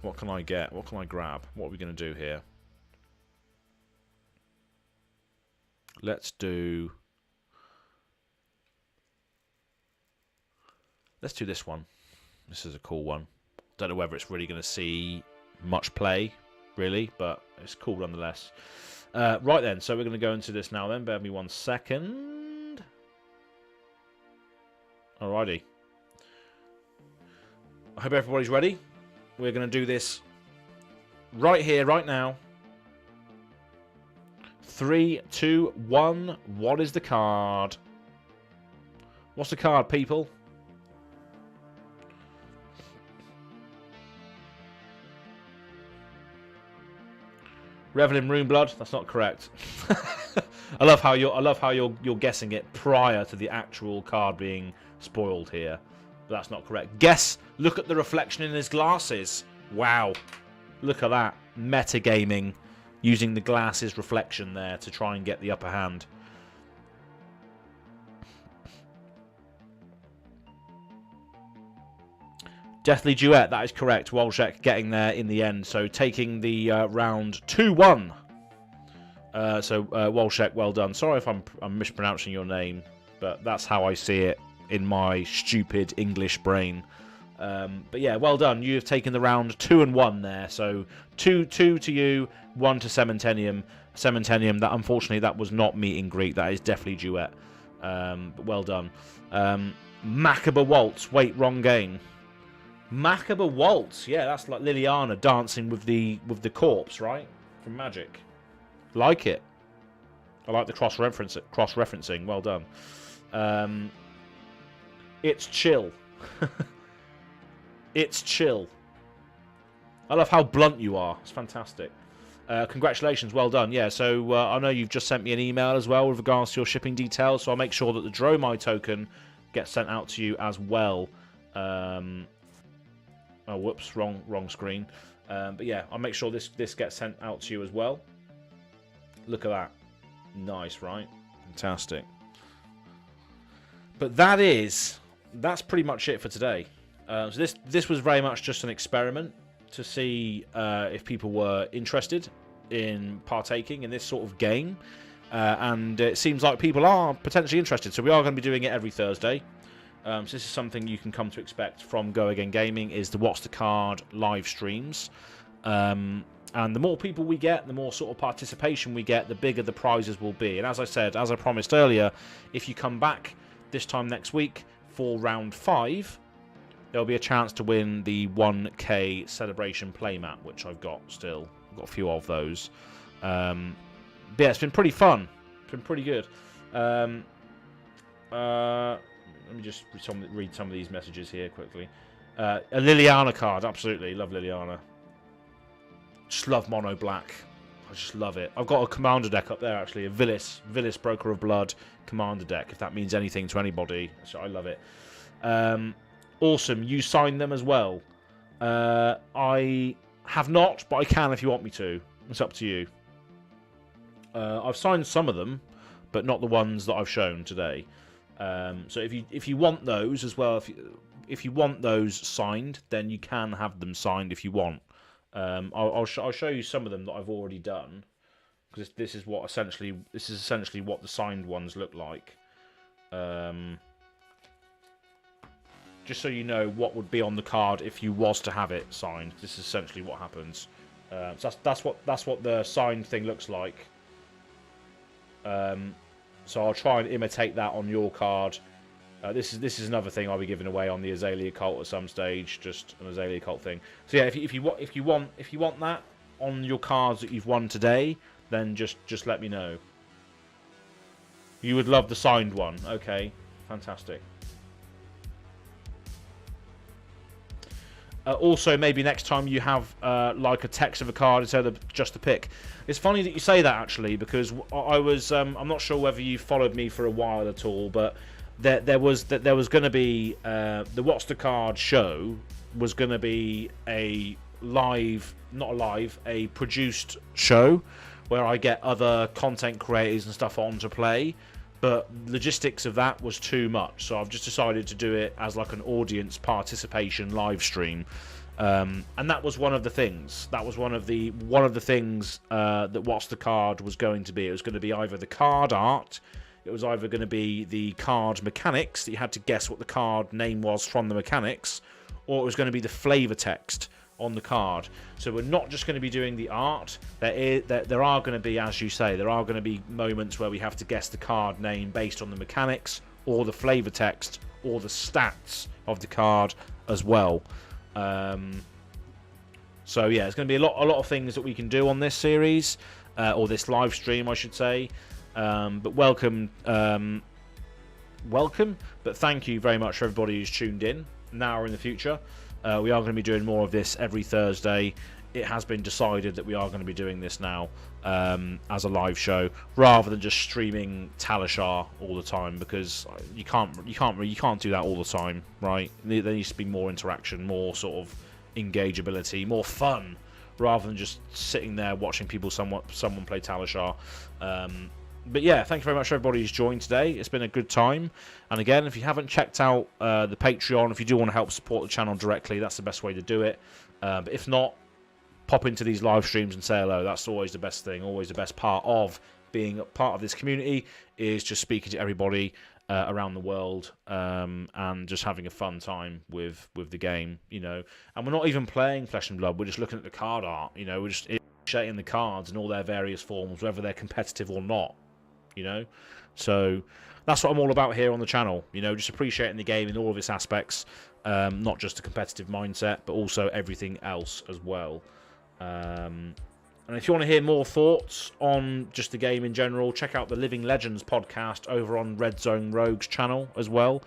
What can I get? What can I grab? What are we going to do here? Let's do this one. This is a cool one. Don't know whether it's really going to see much play, really, but it's cool nonetheless. Right then, so we're going to go into this now then. Bear with me 1 second. Alrighty. I hope everybody's ready. We're going to do this right here, right now. 3, 2, 1. What is the card? What's the card, people? Revelin Runeblood. That's not correct. I love how you're guessing it prior to the actual card being spoiled here. But that's not correct. Guess. Look at the reflection in his glasses. Wow. Look at that. Metagaming. Using the glasses reflection there to try and get the upper hand. Deathly Duet, that is correct. Wolshek getting there in the end. So taking the round 2-1. So Wolshek, well done. Sorry if I'm mispronouncing your name, but that's how I see it in my stupid English brain. But yeah, well done. You have taken the round 2-1 there. So 2 to you, 1 to Cementenium. Cementenium, that unfortunately that was not meet and greet. That is definitely Duet. But well done. Macabre Waltz. Wait, wrong game. Macabre Waltz. Yeah, that's like Liliana dancing with the corpse, right? From Magic. Like it. I like the cross referencing. Well done. It's chill. It's chill. I love how blunt you are. It's fantastic. Congratulations, well done. Yeah, so I know you've just sent me an email as well with regards to your shipping details, so I'll make sure that the Dromai token gets sent out to you as well. Oh, whoops, wrong screen. But yeah, I'll make sure this gets sent out to you as well. Look at that. Nice, right? Fantastic. But that's pretty much it for today. So this was very much just an experiment to see if people were interested in partaking in this sort of game, and it seems like people are potentially interested. So we are going to be doing it every Thursday. So this is something you can come to expect from Go Again Gaming, is the What's the Card live streams. And the more people we get, the more sort of participation we get, the bigger the prizes will be. And as I said, as I promised earlier, if you come back this time next week for round 5, there'll be a chance to win the 1K celebration playmat, which I've got still. I've got a few of those. But yeah, it's been pretty fun. It's been pretty good. Let me just read some of these messages here quickly. A Liliana card, absolutely. Love Liliana. Just love mono black. I just love it. I've got a commander deck up there, actually. A Villis Broker of Blood commander deck, if that means anything to anybody. So I love it. Awesome. You signed them as well. I have not, but I can if you want me to. It's up to you. I've signed some of them, but not the ones that I've shown today. So if you want those as well, if you want those signed, then you can have them signed if you want. I'll show you some of them that I've already done, because this is essentially what the signed ones look like. Just so you know what would be on the card if you was to have it signed. This is essentially what happens. So that's what the signed thing looks like. So I'll try and imitate that on your card. This is another thing I'll be giving away on the Azalea Cult at some stage, just an Azalea Cult thing. So yeah, if you want that on your cards that you've won today, then just let me know. You would love the signed one. Okay, fantastic. Also, maybe next time you have like a text of a card instead of just a pick. It's funny that you say that, actually, because I was I'm not sure whether you followed me for a while at all, but there was going to be the What's the Card show was going to be a produced show where I get other content creators and stuff on to play. But logistics of that was too much, so I've just decided to do it as like an audience participation live stream, and that was one of the things. That was one of the things that What's the Card was going to be. It was going to be either the card art, it was either going to be the card mechanics that you had to guess what the card name was from the mechanics, or it was going to be the flavor text on the card. So we're not just going to be doing the art. There are going to be, as you say, there are going to be moments where we have to guess the card name based on the mechanics or the flavor text or the stats of the card as well. So yeah, it's going to be a lot of things that we can do on this series, or this live stream, I should say. But welcome. But thank you very much for everybody who's tuned in now or in the future. We are going to be doing more of this every Thursday. It has been decided that we are going to be doing this now as a live show, rather than just streaming Talishar all the time, because you can't do that all the time, right? There needs to be more interaction, more sort of engageability, more fun, rather than just sitting there watching someone play Talishar. But yeah, thank you very much for everybody who's joined today. It's been a good time. And again, if you haven't checked out the Patreon, if you do want to help support the channel directly, that's the best way to do it. But if not, pop into these live streams and say hello. That's always the best thing, always the best part of being a part of this community, is just speaking to everybody around the world, and just having a fun time with the game, you know. And we're not even playing Flesh and Blood, we're just looking at the card art, you know. We're just appreciating the cards in all their various forms, whether they're competitive or not. You know, so that's what I'm all about here on the channel, you know, just appreciating the game in all of its aspects, not just a competitive mindset, but also everything else as well. And if you want to hear more thoughts on just the game in general, check out the Living Legends podcast over on Red Zone Rogue's channel as well.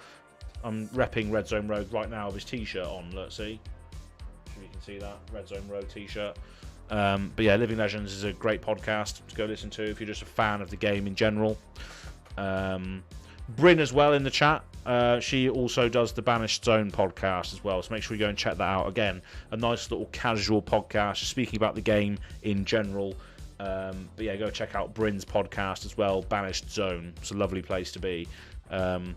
I'm repping Red Zone Rogue right now with his t-shirt on. Let's see if you can see that Red Zone Rogue t-shirt. But yeah, Living Legends is a great podcast to go listen to if you're just a fan of the game in general. Bryn as well in the chat. She also does the Banished Zone podcast as well, so make sure you go and check that out. Again, a nice little casual podcast speaking about the game in general. But yeah, go check out Bryn's podcast as well, Banished Zone. It's a lovely place to be. But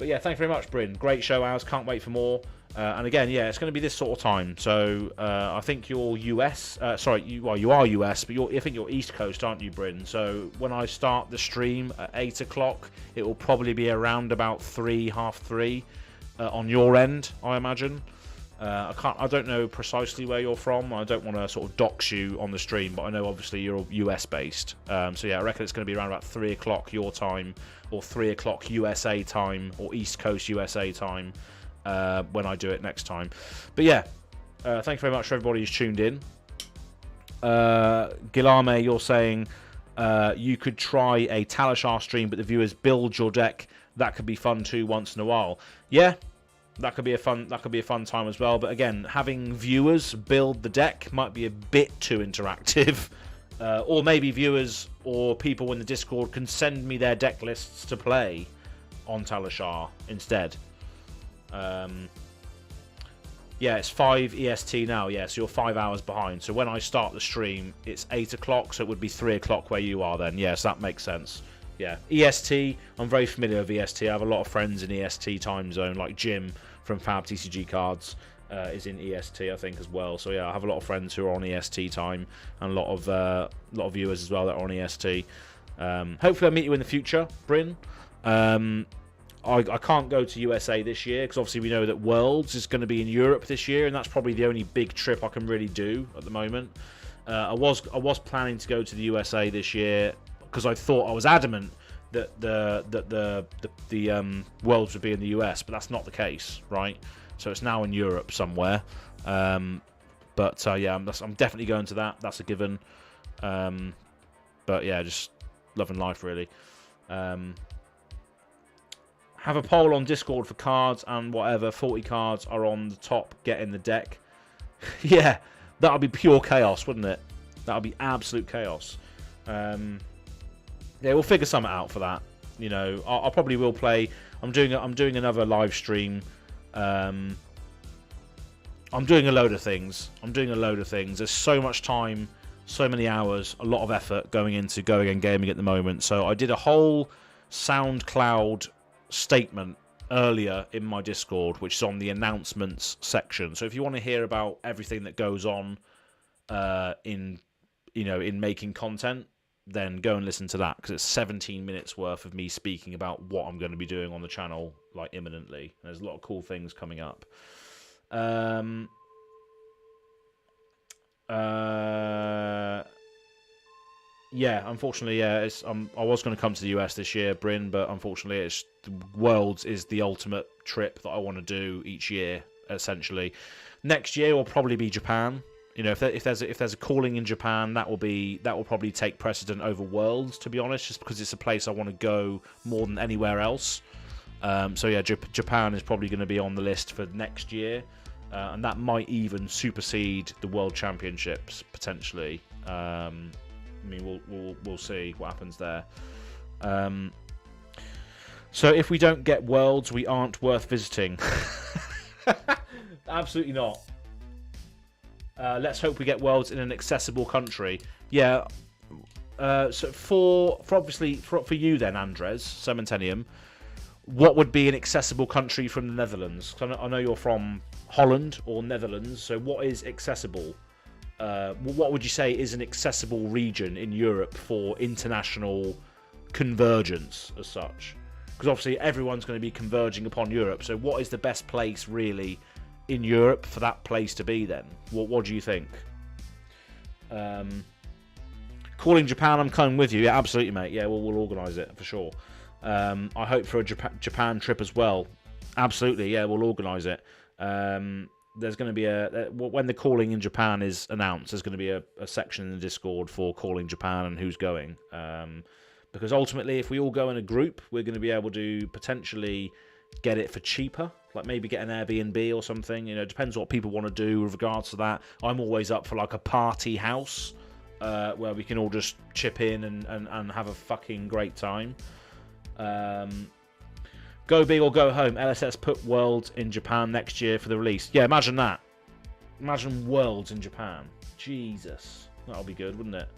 yeah, thank you very much, Bryn. Great show, As. Can't wait for more. And again, yeah, it's going to be this sort of time. So I think you're US. Sorry, you are US, but I think you're East Coast, aren't you, Bryn? So when I start the stream at 8 o'clock, it will probably be around about 3, half 3 on your end, I imagine. I don't know precisely where you're from. I don't want to sort of dox you on the stream, but I know obviously you're US based. So yeah, I reckon it's going to be around about 3 o'clock your time, or 3 o'clock USA time, or East Coast USA time. When I do it next time. But yeah, thank you very much for everybody who's tuned in. Gilame, you're saying you could try a Talishar stream, but the viewers build your deck. That could be fun too once in a while. Yeah, that could be a fun time as well. But again, having viewers build the deck might be a bit too interactive. Or maybe viewers or people in the Discord can send me their deck lists to play on Talishar instead. Yeah, it's 5 EST now. Yeah, so you're 5 hours behind. So when I start the stream, it's 8 o'clock, so it would be 3 o'clock where you are then. Yes, that makes sense. Yeah, EST, I'm very familiar with EST. I have a lot of friends in EST time zone, like Jim from Fab TCG Cards is in EST, I think, as well. So yeah, I have a lot of friends who are on EST time, and a lot of viewers as well that are on EST. Hopefully I'll meet you in the future, Bryn. I can't go to USA this year because obviously we know that Worlds is going to be in Europe this year, and that's probably the only big trip I can really do at the moment. I was planning to go to the USA this year because I thought I was adamant that the Worlds would be in the US, but that's not the case, right? So it's now in Europe somewhere. But yeah, I'm definitely going to that. That's a given. But yeah, just loving life really. Have a poll on Discord for cards and whatever 40 cards are on the top get in the deck. Yeah, that would be pure chaos, wouldn't it? That would be absolute chaos. Yeah, we'll figure something out for that. You know, I probably will play. I'm doing another live stream. I'm doing a load of things. There's so much time, so many hours, a lot of effort going into Go Again Gaming at the moment. So I did a whole SoundCloud statement earlier in my Discord, which is on the announcements section. So if you want to hear about everything that goes on in making content, then go and listen to that, because it's 17 minutes worth of me speaking about what I'm going to be doing on the channel like imminently. There's a lot of cool things coming up. Yeah, unfortunately, yeah. I was going to come to the US this year, Bryn, but unfortunately, the Worlds is the ultimate trip that I want to do each year. Essentially, next year will probably be Japan. You know, if there's a calling in Japan, that will probably take precedent over Worlds. To be honest, just because it's a place I want to go more than anywhere else. So yeah, Japan is probably going to be on the list for next year, and that might even supersede the World Championships potentially. I mean, we'll see what happens there. So if we don't get Worlds, we aren't worth visiting. Absolutely not. Let's hope we get Worlds in an accessible country. Yeah. So for you then, Andres Cementenium, what would be an accessible country from the Netherlands? I know you're from Holland or Netherlands. So what is accessible? What would you say is an accessible region in Europe for international convergence as such? Because obviously everyone's going to be converging upon Europe. So what is the best place really in Europe for that place to be then? What do you think? Calling Japan, I'm coming with you. Yeah, absolutely, mate. Yeah, we'll organise it for sure. I hope for a Japan trip as well. Absolutely, yeah, we'll organise it. There's going to be when the calling in Japan is announced, there's going to be a section in the Discord for calling Japan and who's going. Because ultimately, if we all go in a group, we're going to be able to potentially get it for cheaper, like maybe get an Airbnb or something. You know, it depends what people want to do with regards to that. I'm always up for like a party house where we can all just chip in and have a fucking great time. Go big or go home. LSS put Worlds in Japan next year for the release. Yeah, imagine that. Imagine Worlds in Japan. Jesus. That'll be good, wouldn't it?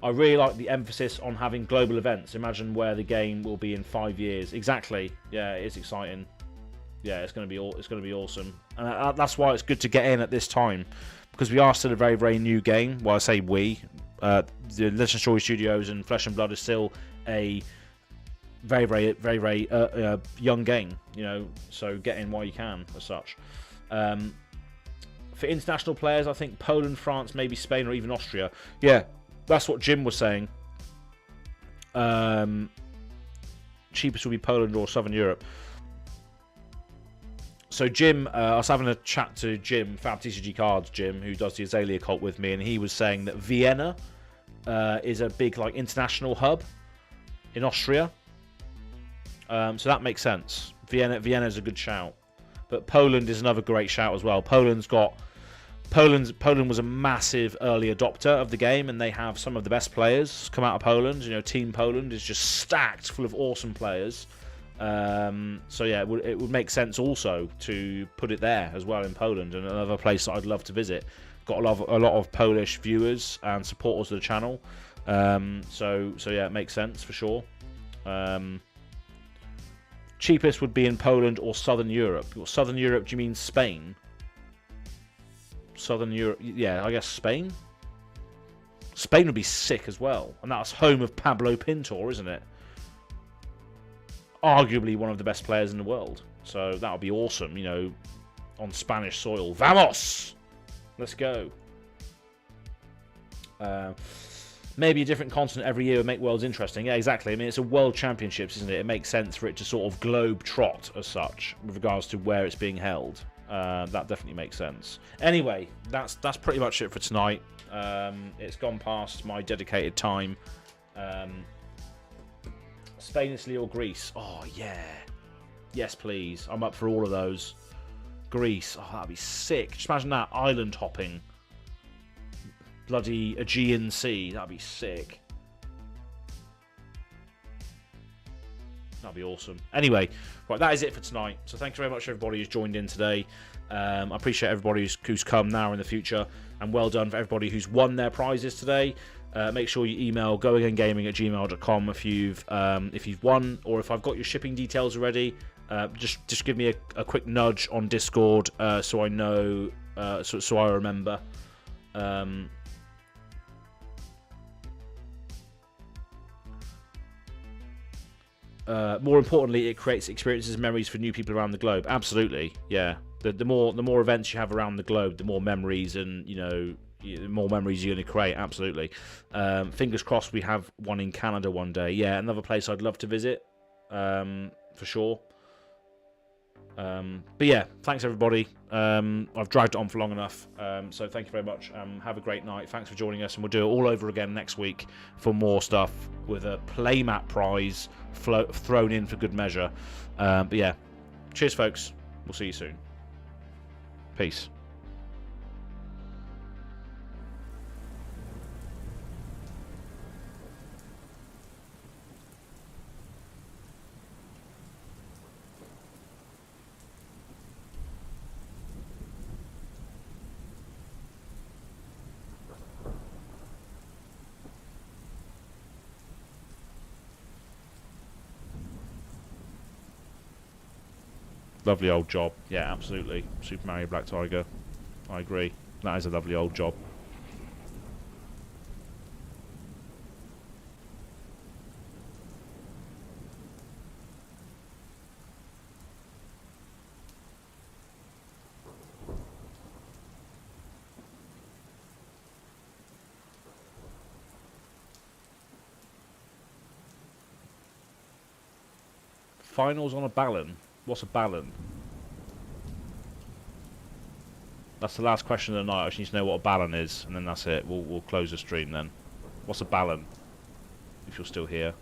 I really like the emphasis on having global events. Imagine where the game will be in 5 years. Exactly. Yeah, it is exciting. Yeah, it's going to be awesome, and that's why it's good to get in at this time, because we are still a very, very new game. Well, I say we, the Legend Story Studios and Flesh and Blood is still a very, very, very, very young game. You know, so get in while you can, as such. For international players, I think Poland, France, maybe Spain, or even Austria. Yeah, that's what Jim was saying. Cheapest will be Poland or Southern Europe. So Jim, I was having a chat to Jim, Fab TCG Cards Jim, who does the Azalea cult with me, and he was saying that Vienna is a big like international hub in Austria. So that makes sense. Vienna is a good shout, but Poland is another great shout as well. Poland was a massive early adopter of the game, and they have some of the best players come out of Poland. You know, Team Poland is just stacked full of awesome players. So yeah, it would make sense also to put it there as well in Poland, and another place that I'd love to visit. Got a lot of Polish viewers and supporters of the channel. So yeah, it makes sense for sure. Cheapest would be in Poland or Southern Europe. Southern Europe, do you mean Spain? Southern Europe, yeah, I guess Spain. Spain would be sick as well, and that's home of Pablo Pintor, isn't it? Arguably one of the best players in the world. So that would be awesome, you know, on Spanish soil. Vamos! Let's go. Maybe a different continent every year would make Worlds interesting. Yeah, exactly. I mean, it's a World Championships, isn't it? It makes sense for it to sort of globe trot as such with regards to where it's being held. That definitely makes sense. Anyway, that's pretty much it for tonight. It's gone past my dedicated time. Spain, Italy, or Greece? Oh, yeah. Yes, please. I'm up for all of those. Greece. Oh, that'd be sick. Just imagine that. Island hopping. Bloody Aegean Sea. That'd be sick. That'd be awesome. Anyway, right, that is it for tonight. So thank you very much, everybody who's joined in today. I appreciate everybody who's come now or in the future. And well done for everybody who's won their prizes today. Make sure you email goagaingaming@gmail.com if you've won, or if I've got your shipping details already. Just give me a quick nudge on Discord so I know, so I remember. More importantly, it creates experiences and memories for new people around the globe. Absolutely, yeah. The more events you have around the globe, the more memories and the more memories you're going to create. Absolutely. Fingers crossed we have one in Canada one day. Yeah, another place I'd love to visit, for sure. But yeah, thanks everybody. I've dragged it on for long enough, so thank you very much. Have a great night. Thanks for joining us, and we'll do it all over again next week for more stuff with a playmat prize thrown in for good measure. But yeah, cheers folks, we'll see you soon. Peace. Lovely old job. Yeah, absolutely. Super Mario Black Tiger. I agree. That is a lovely old job. Finals on a Ballon. What's a Ballon? That's the last question of the night. I just need to know what a Ballon is, and then that's it. We'll close the stream then. What's a Ballon? If you're still here.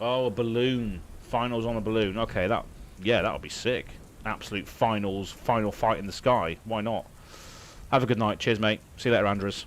Oh, a balloon. Finals on a balloon. Okay, that'll be sick. Absolute finals, final fight in the sky. Why not? Have a good night. Cheers, mate. See you later, Andres.